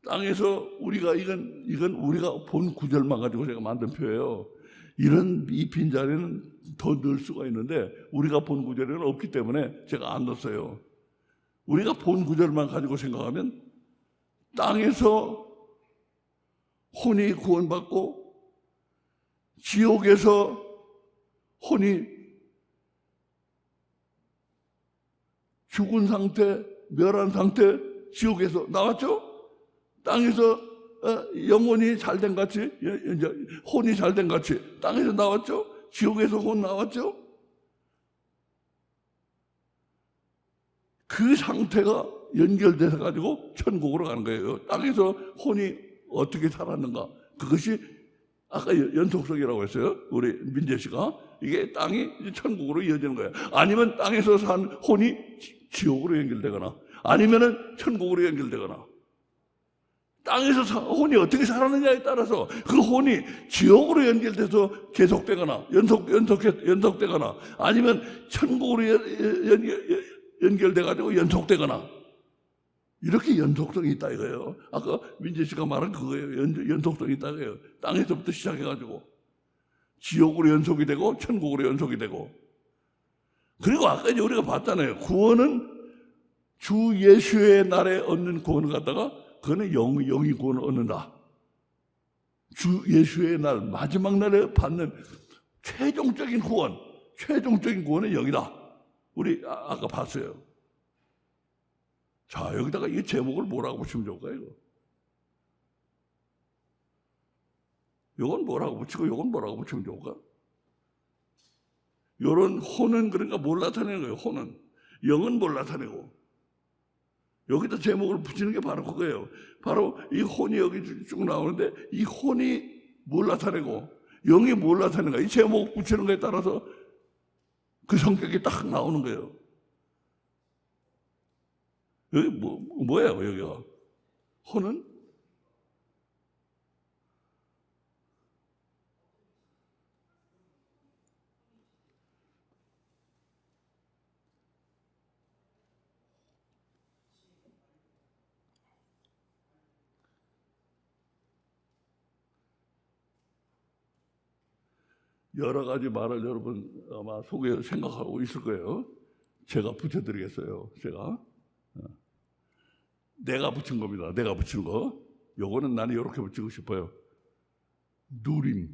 땅에서 우리가 이건 우리가 본 구절만 가지고 제가 만든 표예요. 이 빈자리는 더 넣을 수가 있는데 우리가 본 구절에는 없기 때문에 제가 안 넣었어요. 우리가 본 구절만 가지고 생각하면 땅에서 혼이 구원받고 지옥에서 혼이 죽은 상태, 멸한 상태, 지옥에서 나왔죠? 땅에서 영혼이 잘된 같이, 혼이 잘된 같이 땅에서 나왔죠? 지옥에서 혼 나왔죠? 그 상태가 연결돼서 가지고 천국으로 가는 거예요. 땅에서 혼이 어떻게 살았는가? 그것이 아까 연속성이라고 했어요. 우리 민재 씨가. 이게 땅이 천국으로 이어지는 거예요. 아니면 땅에서 산 혼이 지옥으로 연결되거나 아니면은 천국으로 연결되거나 땅에서 혼이 어떻게 살았느냐에 따라서 그 혼이 지옥으로 연결돼서 계속되거나 연속되거나 아니면 천국으로 연결돼가지고 연속되거나 이렇게 연속성이 있다 이거예요. 아까 민재 씨가 말한 그거예요. 연속성이 있다 이거예요. 땅에서부터 시작해가지고 지옥으로 연속이 되고 천국으로 연속이 되고 그리고 아까 이제 우리가 봤잖아요. 구원은 주 예수의 날에 얻는 구원을 갖다가 그거는 영이 구원을 얻는다. 주 예수의 날 마지막 날에 받는 최종적인 구원은 영이다. 우리 아까 봤어요. 자, 여기다가 이 제목을 뭐라고 붙이면 좋을까요? 이건 뭐라고 붙이고 이건 뭐라고 붙이면 좋을까? 요런 혼은 그러니까 뭘 나타내는 거예요? 혼은. 영은 뭘 나타내고. 여기다 제목을 붙이는 게 바로 그거예요. 바로 이 혼이 여기 쭉 나오는데 이 혼이 뭘 나타내고 영이 뭘 나타내는가. 이 제목 붙이는 거에 따라서 그 성격이 딱 나오는 거예요. 여기 뭐예요 여기가? 혼은? 여러 가지 말을 여러분 아마 속에 생각하고 있을 거예요. 제가 붙여드리겠어요. 내가 붙인 겁니다. 내가 붙인 거. 요거는 나는 이렇게 붙이고 싶어요. 누림.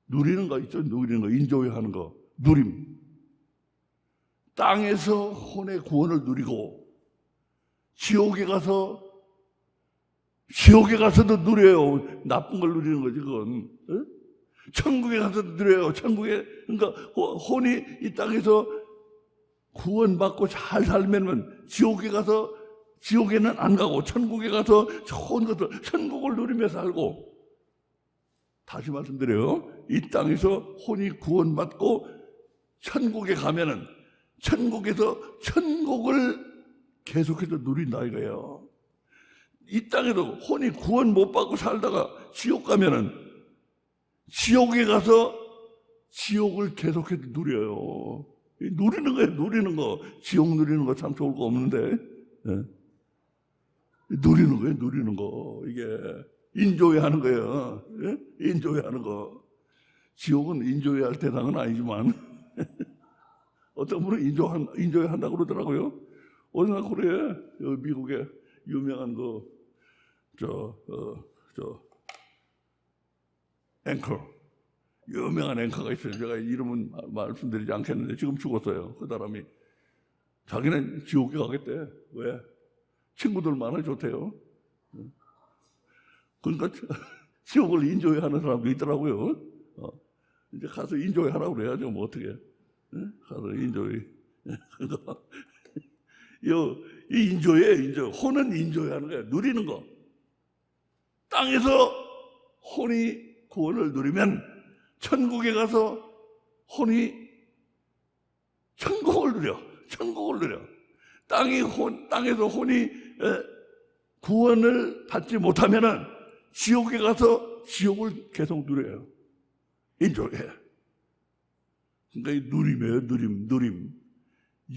누리는 거 있죠? 누리는 거, 인조하는 거. 누림. 땅에서 혼의 구원을 누리고 지옥에 가서도 누려요. 나쁜 걸 누리는 거지 그건. 천국에 가서도 누려요. 그러니까 혼이 이 땅에서 구원받고 잘 살면 지옥에는 안 가고 천국에 가서 좋은 것을 천국을 누리며 살고. 다시 말씀드려요. 이 땅에서 혼이 구원받고 천국에 가면은 천국에서 천국을 계속해서 누린다 이거예요. 이 땅에도 혼이 구원 못 받고 살다가 지옥 가면은 지옥에 가서 지옥을 계속해서 누려요. 누리는 거예요. 누리는 거. 지옥 누리는 거 참 좋을 거 없는데. 누리는 거예요. 누리는 거. 이게 인조해 하는 거예요. 인조해 하는 거. 지옥은 인조해 할 대상은 아니지만 어떤 분은 인조해 한다고 그러더라고요. 어디나 그래. 여기 미국에 유명한 앵커. 유명한 앵커가 있어요. 제가 이름은 말씀드리지 않겠는데 지금 죽었어요. 그 사람이. 자기는 지옥에 가겠대. 왜? 친구들 많아 좋대요. 그러니까 지옥을 인조해 하는 사람도 있더라고요. 이제 가서 인조해 하라고 그래야죠. 뭐 어떻게. 가서 인조해. 이 인조. 혼은 인조해 하는 거야. 누리는 거. 땅에서 혼이 구원을 누리면 천국에 가서 혼이 천국을 누려. 땅에서 혼이 구원을 받지 못하면은 지옥에 가서 지옥을 계속 누려요. 인조해. 그러니까 이 누림이에요. 누림.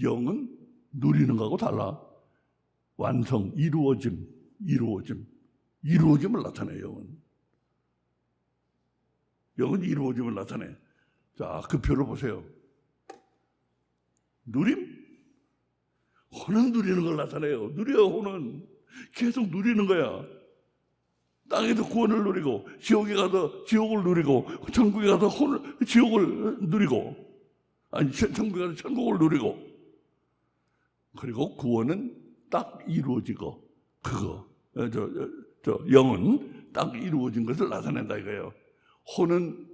영은 누리는 거하고 달라. 완성, 이루어짐을 나타내요. 영은 이루어짐을 나타내. 자, 그 표를 보세요. 누림? 혼은 누리는 걸 나타내요. 누려요, 혼은. 계속 누리는 거야. 땅에서 구원을 누리고, 지옥에 가서 지옥을 누리고, 천국에 가서 지옥을 누리고, 천국에 가서 천국을 누리고, 그리고 구원은 딱 이루어지고, 영은 딱 이루어진 것을 나타낸다 이거예요. 혼은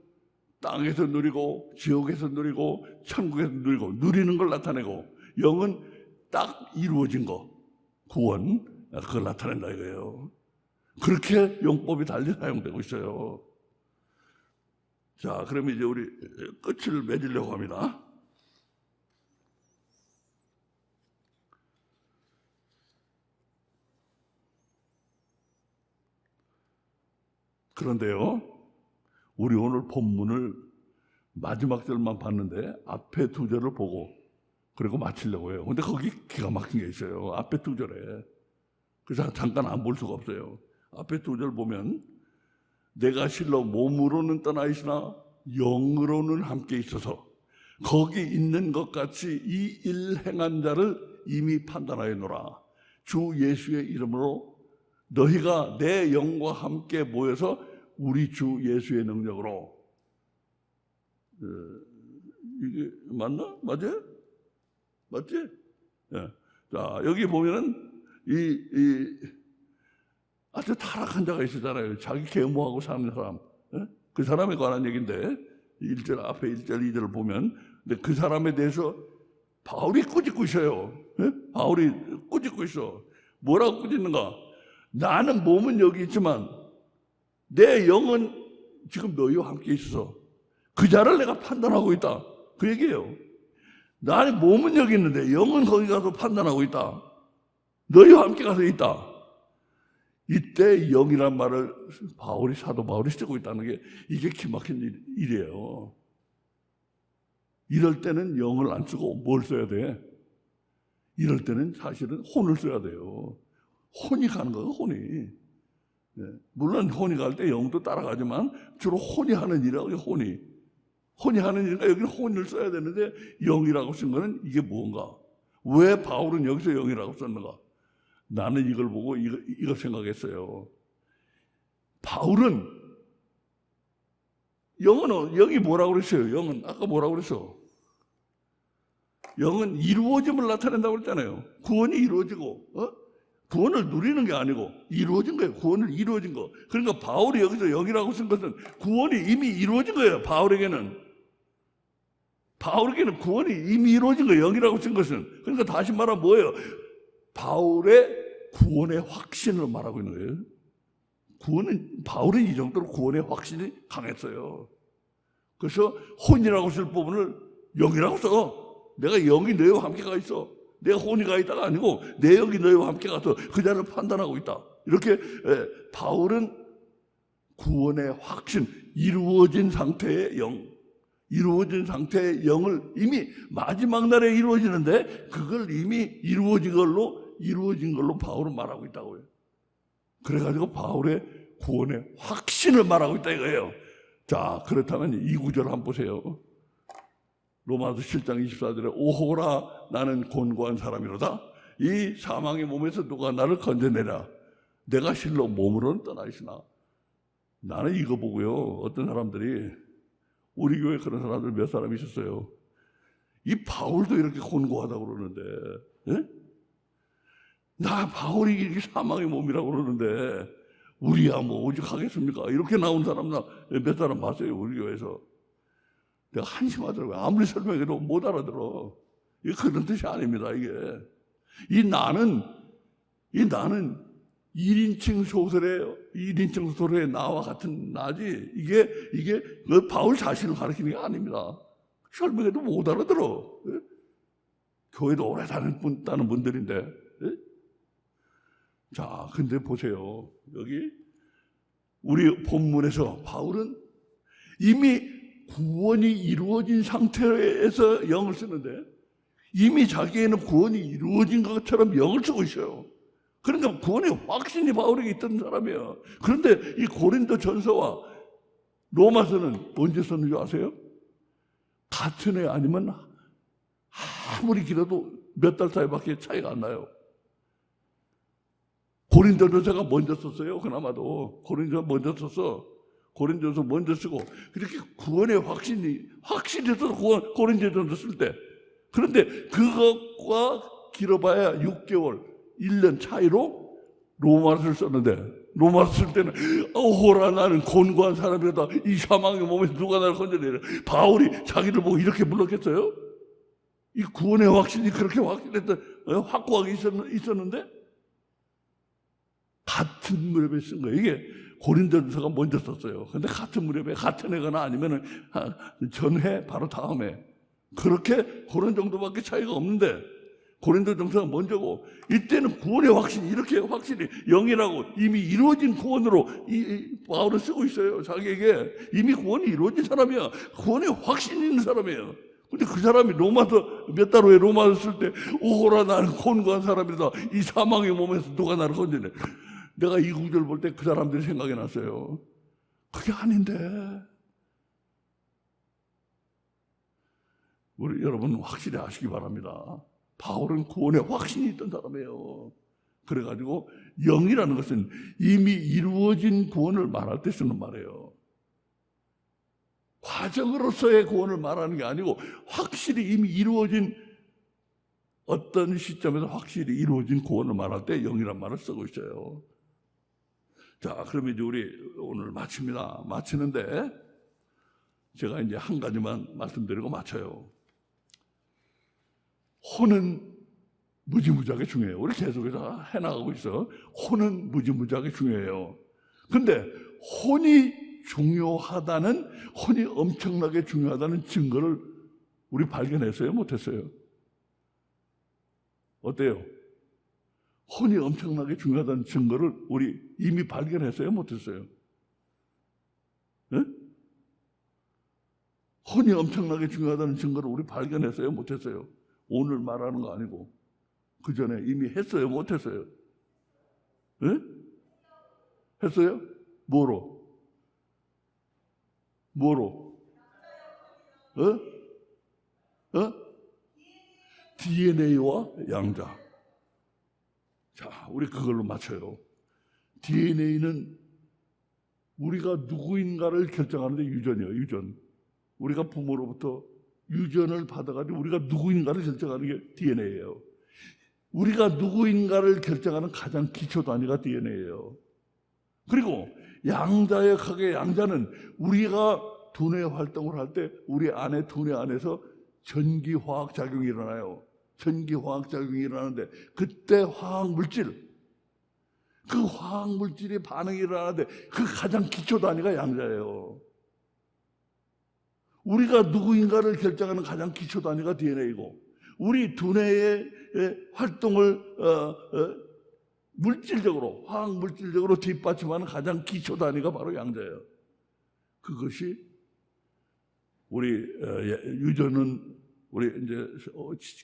땅에서 누리고 지옥에서 누리고 천국에서 누리고 누리는 걸 나타내고, 영은 딱 이루어진 거, 구원, 그걸 나타낸다 이거예요. 그렇게 용법이 달리 사용되고 있어요. 자, 그러면 이제 우리 끝을 맺으려고 합니다. 그런데요, 우리 오늘 본문을 마지막 절만 봤는데 앞에 두 절을 보고 그리고 마치려고 해요. 근데 거기 기가 막힌 게 있어요. 앞에 두 절에. 그래서 잠깐 안 볼 수가 없어요. 앞에 두 절 보면 내가 실로 몸으로는 떠나 있으나 영으로는 함께 있어서 거기 있는 것 같이 이 일 행한 자를 이미 판단하였노라. 주 예수의 이름으로 너희가 내 영과 함께 모여서 우리 주 예수의 능력으로. 이게 맞나? 맞아요? 맞지? 예. 자, 여기 보면은 아주 타락한 자가 있었잖아요. 자기 계모하고 사는 사람. 그 사람에 관한 얘기인데 1절 앞에 1절 2절을 보면, 근데 그 사람에 대해서 바울이 꾸짖고 있어요. 바울이 꾸짖고 있어. 뭐라고 꾸짖는가? 나는 몸은 여기 있지만 내 영은 지금 너희와 함께 있어. 그 자를 내가 판단하고 있다. 그 얘기예요. 나는 몸은 여기 있는데 영은 거기 가서 판단하고 있다. 너희와 함께 가서 있다. 이때 영이란 말을 사도 바울이 쓰고 있다는 게 이게 기막힌 일이에요. 이럴 때는 영을 안 쓰고 뭘 써야 돼? 이럴 때는 사실은 혼을 써야 돼요. 혼이 가는 거예요, 혼이. 물론 혼이 갈 때 영도 따라가지만 주로 혼이 하는 일이라고, 혼이 하는 일이니까 여기는 혼을 써야 되는데 영이라고 쓴 거는 이게 뭔가? 왜 바울은 여기서 영이라고 썼는가? 나는 이걸 보고 이거 생각했어요. 바울은 영이 뭐라고 그랬어요? 영은 아까 뭐라고 그랬어? 영은 이루어짐을 나타낸다고 그랬잖아요. 구원이 이루어지고, 구원을 누리는 게 아니고 이루어진 거예요. 구원을 이루어진 거. 그러니까 바울이 여기서 영이라고 쓴 것은 구원이 이미 이루어진 거예요. 바울에게는 구원이 이미 이루어진 거예요. 영이라고 쓴 것은. 그러니까 다시 말하면 뭐예요? 바울의 구원의 확신을 말하고 있는 거예요. 바울은 이 정도로 구원의 확신이 강했어요. 그래서 혼이라고 쓸 부분을 영이라고 써. 내가 영이 너희와 함께 가 있어. 내가 혼이 가 있다가 아니고 내 영이 너희와 함께 가서 그 자를 판단하고 있다. 이렇게 바울은 구원의 확신, 이루어진 상태의 영을 이미 마지막 날에 이루어지는데 그걸 이미 이루어진 걸로 바울은 말하고 있다고요. 그래가지고 바울의 구원의 확신을 말하고 있다 이거예요. 자, 그렇다면 이 구절 한번 보세요. 로마서 7장 24절에 오호라 나는 곤고한 사람이로다. 이 사망의 몸에서 누가 나를 건져내라. 내가 실로 몸으로는 떠나 있으나. 나는 이거 보고요, 어떤 사람들이, 우리 교회 그런 사람들 몇 사람 있었어요. 이 바울도 이렇게 곤고하다고 그러는데, 바울이 이렇게 사망의 몸이라고 그러는데 우리야 뭐 오직 하겠습니까? 이렇게 나온 사람 몇 사람 봤어요, 우리 교회에서. 내가 한심하더라고요. 아무리 설명해도 못 알아들어. 이게 그런 뜻이 아닙니다, 이게. 이 나는 1인칭 소설의 나와 같은 나지, 이게 바울 자신을 가리키는 게 아닙니다. 설명해도 못 알아들어. 교회도 오래 다녔다는 분들인데. 자, 근데 보세요. 여기 우리 본문에서 바울은 이미 구원이 이루어진 상태에서 영을 쓰는데 이미 자기에는 구원이 이루어진 것처럼 영을 쓰고 있어요. 그러니까 구원의 확신이 바울에게 있던 사람이에요. 그런데 이 고린도 전서와 로마서는 언제 썼는지 아세요? 같은 해 아니면 아무리 길어도 몇 달 사이밖에 차이가 안 나요. 고린도전서가 먼저 썼어요. 그나마도 고린도전서 먼저 썼어. 고린도전서 먼저 쓰고 그렇게 구원의 확신해서 고린도전서 쓸 때. 그런데 그것과 길어봐야 6개월, 1년 차이로 로마서를 썼는데, 로마서 쓸 때는 오호라 나는 곤고한 사람이다. 이 사망의 몸에서 누가 나를 건져내려. 바울이 자기를 보고 이렇게 불렀겠어요? 이 구원의 확신이 그렇게 확고하게 있었는데 같은 무렵에 쓴 거예요. 이게 고린도전서가 먼저 썼어요. 근데 같은 무렵에 같은 해거나 아니면 전해 바로 다음에 그렇게 그런 정도밖에 차이가 없는데 고린도전서가 먼저고 이때는 구원의 확신이 이렇게 확실히 영이라고 이미 이루어진 구원으로 바울은 쓰고 있어요. 자기에게 이미 구원이 이루어진 사람이야. 구원의 확신이 있는 사람이에요. 근데 그 사람이 로마서 몇 달 후에 로마서 쓸 때 오호라 나는 곤고한 사람이다. 이 사망의 몸에서 누가 나를 건져내. 내가 이 구절 볼 때 그 사람들이 생각이 났어요. 그게 아닌데. 우리 여러분 확실히 아시기 바랍니다. 바울은 구원의 확신이 있던 사람이에요. 그래가지고 영이라는 것은 이미 이루어진 구원을 말할 때 쓰는 말이에요. 과정으로서의 구원을 말하는 게 아니고 확실히 이미 이루어진 어떤 시점에서 확실히 이루어진 구원을 말할 때 영이란 말을 쓰고 있어요. 자, 그러면 이제 우리 오늘 마칩니다. 마치는데 제가 이제 한 가지만 말씀드리고 마쳐요. 혼은 무지무지하게 중요해요. 우리 계속해서 해나가고 있어. 혼은 무지무지하게 중요해요. 근데 혼이 중요하다는, 혼이 엄청나게 중요하다는 증거를 우리 발견했어요? 못했어요? 어때요? 혼이 엄청나게 중요하다는 증거를 우리 이미 발견했어요? 못했어요? 네? 혼이 엄청나게 중요하다는 증거를 우리 발견했어요? 못했어요? 오늘 말하는 거 아니고 그 전에 이미 했어요? 못했어요? 네? 했어요? 뭐로? DNA와 양자. 자, 우리 그걸로 맞춰요. DNA는 우리가 누구인가를 결정하는데 유전이에요, 유전. 우리가 부모로부터 유전을 받아가지고 우리가 누구인가를 결정하는 게 DNA예요. 우리가 누구인가를 결정하는 가장 기초 단위가 DNA예요. 그리고 양자의 각의 양자는 우리가 두뇌 활동을 할 때 우리 안에 두뇌 안에서 전기화학 작용이 일어나요. 전기화학 작용이 일어나는데 그때 화학물질, 그 화학물질이 반응이 일어나는데 그 가장 기초 단위가 양자예요. 우리가 누구인가를 결정하는 가장 기초 단위가 DNA고 우리 두뇌의 활동을 물질적으로, 화학물질적으로 뒷받침하는 가장 기초 단위가 바로 양자예요. 그것이 우리 유전은 우리 이제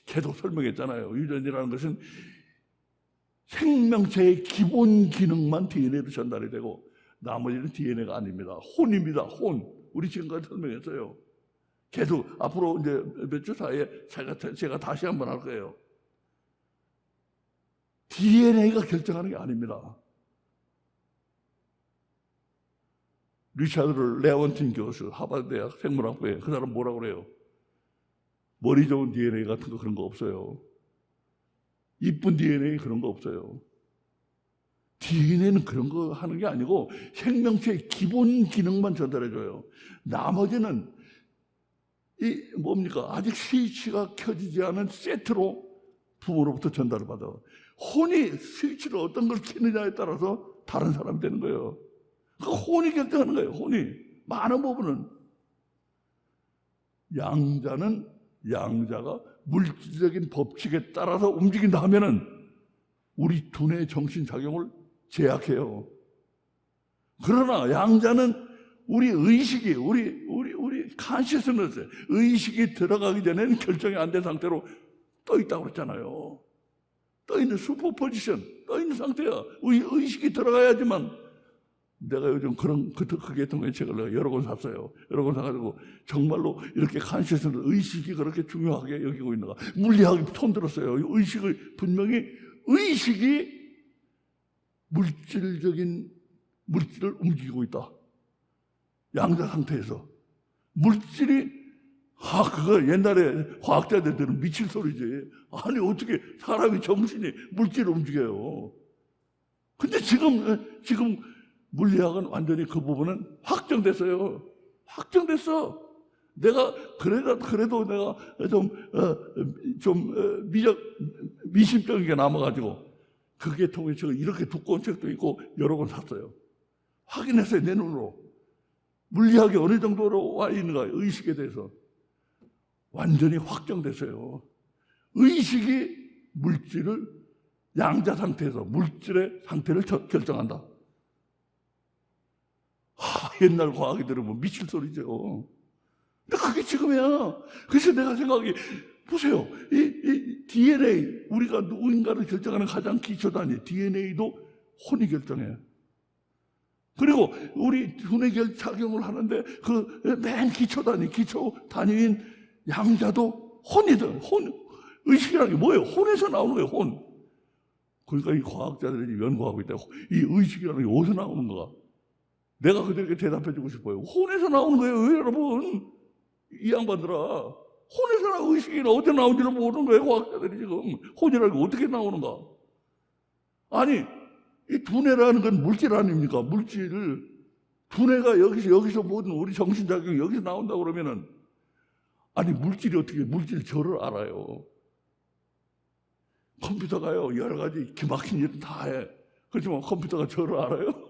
계속 설명했잖아요. 유전이라는 것은 생명체의 기본 기능만 DNA로 전달이 되고 나머지는 DNA가 아닙니다. 혼입니다. 혼. 우리 지금까지 설명했어요. 계속 앞으로 이제 몇 주 사이에 제가 다시 한번 할 거예요. DNA가 결정하는 게 아닙니다. 리차드 레원틴 교수, 하버드 대학 생물학부에 그 사람 뭐라고 그래요? 머리 좋은 DNA 같은 거 그런 거 없어요. 이쁜 DNA 그런 거 없어요. DNA는 그런 거 하는 게 아니고 생명체의 기본 기능만 전달해줘요. 나머지는 이 뭡니까? 아직 스위치가 켜지지 않은 세트로 부모로부터 전달을 받아. 혼이 스위치를 어떤 걸 켜느냐에 따라서 다른 사람이 되는 거예요. 그 혼이 결정하는 거예요. 혼이. 많은 부분은. 양자가 물질적인 법칙에 따라서 움직인다 하면은 우리 두뇌의 정신작용을 제약해요. 그러나 양자는 우리 의식이, 우리 consciousness, 의식이 들어가기 전에는 결정이 안 된 상태로 떠 있다고 그랬잖아요. 떠 있는 슈퍼포지션, 떠 있는 상태야. 의식이 들어가야지만. 내가 요즘 그 계통의 책을 여러 권 샀어요. 여러 권 사가지고 정말로 이렇게 consciousness, 의식이 그렇게 중요하게 여기고 있는가. 물리학이 손 들었어요. 의식을, 분명히 의식이 물질을 움직이고 있다. 양자 상태에서. 물질이, 그거 옛날에 과학자들은 미칠 소리지. 아니, 어떻게 사람이 정신이 물질을 움직여요. 근데 지금 물리학은 완전히 그 부분은 확정됐어요. 확정됐어. 내가, 그래도 내가 미심적인 게 남아가지고, 그게 통해 제가 이렇게 두꺼운 책도 있고, 여러 권 샀어요. 확인했어요, 내 눈으로. 물리학이 어느 정도로 와 있는가, 의식에 대해서. 완전히 확정됐어요. 의식이 물질을 양자 상태에서 물질의 상태를 결정한다. 옛날 과학이 들으면 미칠 소리죠. 근데 그게 지금이야. 그래서 내가 생각이, 보세요. 이 DNA, 우리가 누구인가를 결정하는 가장 기초 단위, DNA도 혼이 결정해. 그리고 우리 두뇌 작용을 하는데 그 맨 기초 단위인 양자도 혼이든, 의식이라는 게 뭐예요? 혼에서 나오는 거예요, 혼. 그러니까 이 과학자들이 연구하고 있다. 이 의식이라는 게 어디서 나오는 거야? 내가 그들에게 대답해 주고 싶어요. 혼에서 나오는 거예요, 여러분. 이 양반들아. 혼에서나 의식이 어디서 나온지를 모르는 거예요. 과학자들이 지금. 혼이라는 게 어떻게 나오는가? 아니, 이 두뇌라는 건 물질 아닙니까? 물질. 두뇌가 여기서 모든 우리 정신작용이 여기서 나온다 그러면은, 아니, 물질이 어떻게 물질 저를 알아요? 컴퓨터가요, 여러 가지 기막힌 일을 다 해. 그렇지만 컴퓨터가 저를 알아요?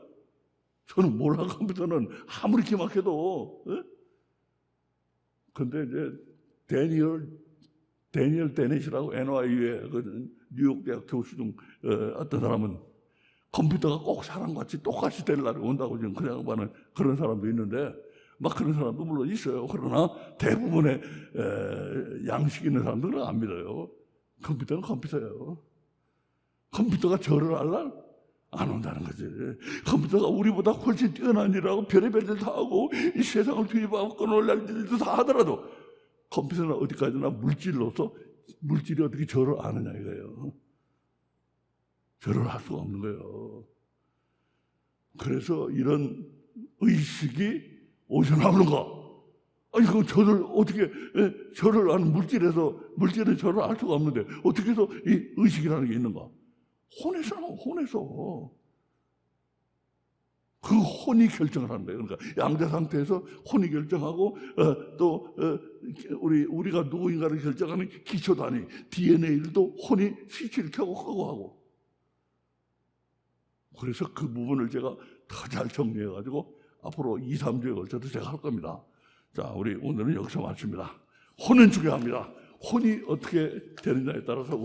저는 몰라. 컴퓨터는 아무리 기막혀도. 근데 이제 데니얼 데넷이라고 NYU의 그 뉴욕 대학 교수 중 어떤 사람은 컴퓨터가 꼭 사람같이 똑같이 될 날이 온다고 지금 그냥 봐는 그런 사람도 있는데, 막 그런 사람도 물론 있어요. 그러나 대부분의 양식 있는 사람들은 안 믿어요. 컴퓨터는 컴퓨터예요. 컴퓨터가 저를 알라? 안 온다는 거지. 컴퓨터가 우리보다 훨씬 뛰어난 일하고 별의별 일 다 하고 이 세상을 뒤집어갖고 끊어올릴 일도 다 하더라도 컴퓨터는 어디까지나 물질로서 물질이 어떻게 저를 아느냐 이거예요. 저를 할 수가 없는 거예요. 그래서 이런 의식이 어디서 나오는가? 아니, 그 저를 어떻게, 저를 아는 물질은 저를 알 수가 없는데 어떻게 해서 이 의식이라는 게 있는가? 혼에서 나와, 혼에서. 그 혼이 결정을 하는 거예요. 그러니까 양자 상태에서 혼이 결정하고 또 우리가 누구인가를 결정하는 기초 단위 DNA도 혼이 스위치를 켜고 끄고 하고. 그래서 그 부분을 제가 더 잘 정리해가지고 앞으로 2, 3주에 걸쳐서 제가 할 겁니다. 자, 우리 오늘은 여기서 마칩니다. 혼은 중요합니다. 혼이 어떻게 되느냐에 따라서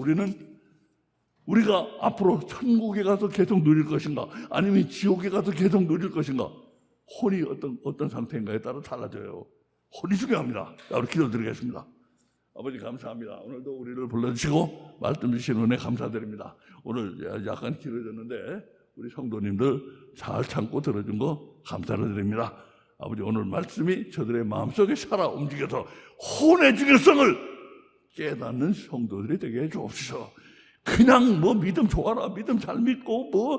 우리가 앞으로 천국에 가서 계속 누릴 것인가, 아니면 지옥에 가서 계속 누릴 것인가, 혼이 어떤 상태인가에 따라 달라져요. 혼이 중요합니다. 자, 우리 기도드리겠습니다. 아버지 감사합니다. 오늘도 우리를 불러주시고 말씀 주신 은혜 감사드립니다. 오늘 약간 길어졌는데 우리 성도님들 잘 참고 들어준 거 감사를 드립니다. 아버지, 오늘 말씀이 저들의 마음속에 살아 움직여서 혼의 중요성을 깨닫는 성도들이 되게 해주옵소서. 그냥 뭐 믿음 좋아라, 믿음 잘 믿고 뭐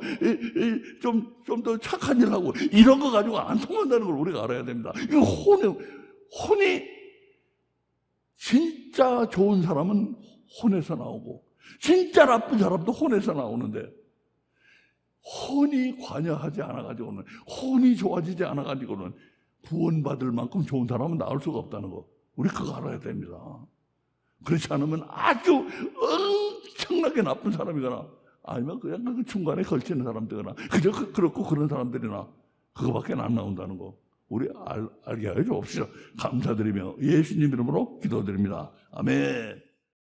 좀 더 착한 일 하고 이런 거 가지고 안 통한다는 걸 우리가 알아야 됩니다. 이거 혼이 진짜 좋은 사람은 혼에서 나오고 진짜 나쁜 사람도 혼에서 나오는데, 혼이 관여하지 않아가지고는, 혼이 좋아지지 않아가지고는 구원받을 만큼 좋은 사람은 나올 수가 없다는 거, 우리 그거 알아야 됩니다. 그렇지 않으면 아주 엄청나게 나쁜 사람이거나 아니면 그냥 그 중간에 걸치는 사람들이거나 그저 그렇고 그런 사람들이나 그거밖에 안 나온다는 거 우리 알게 하여 주옵시고 감사드리며 예수님 이름으로 기도드립니다. 아멘.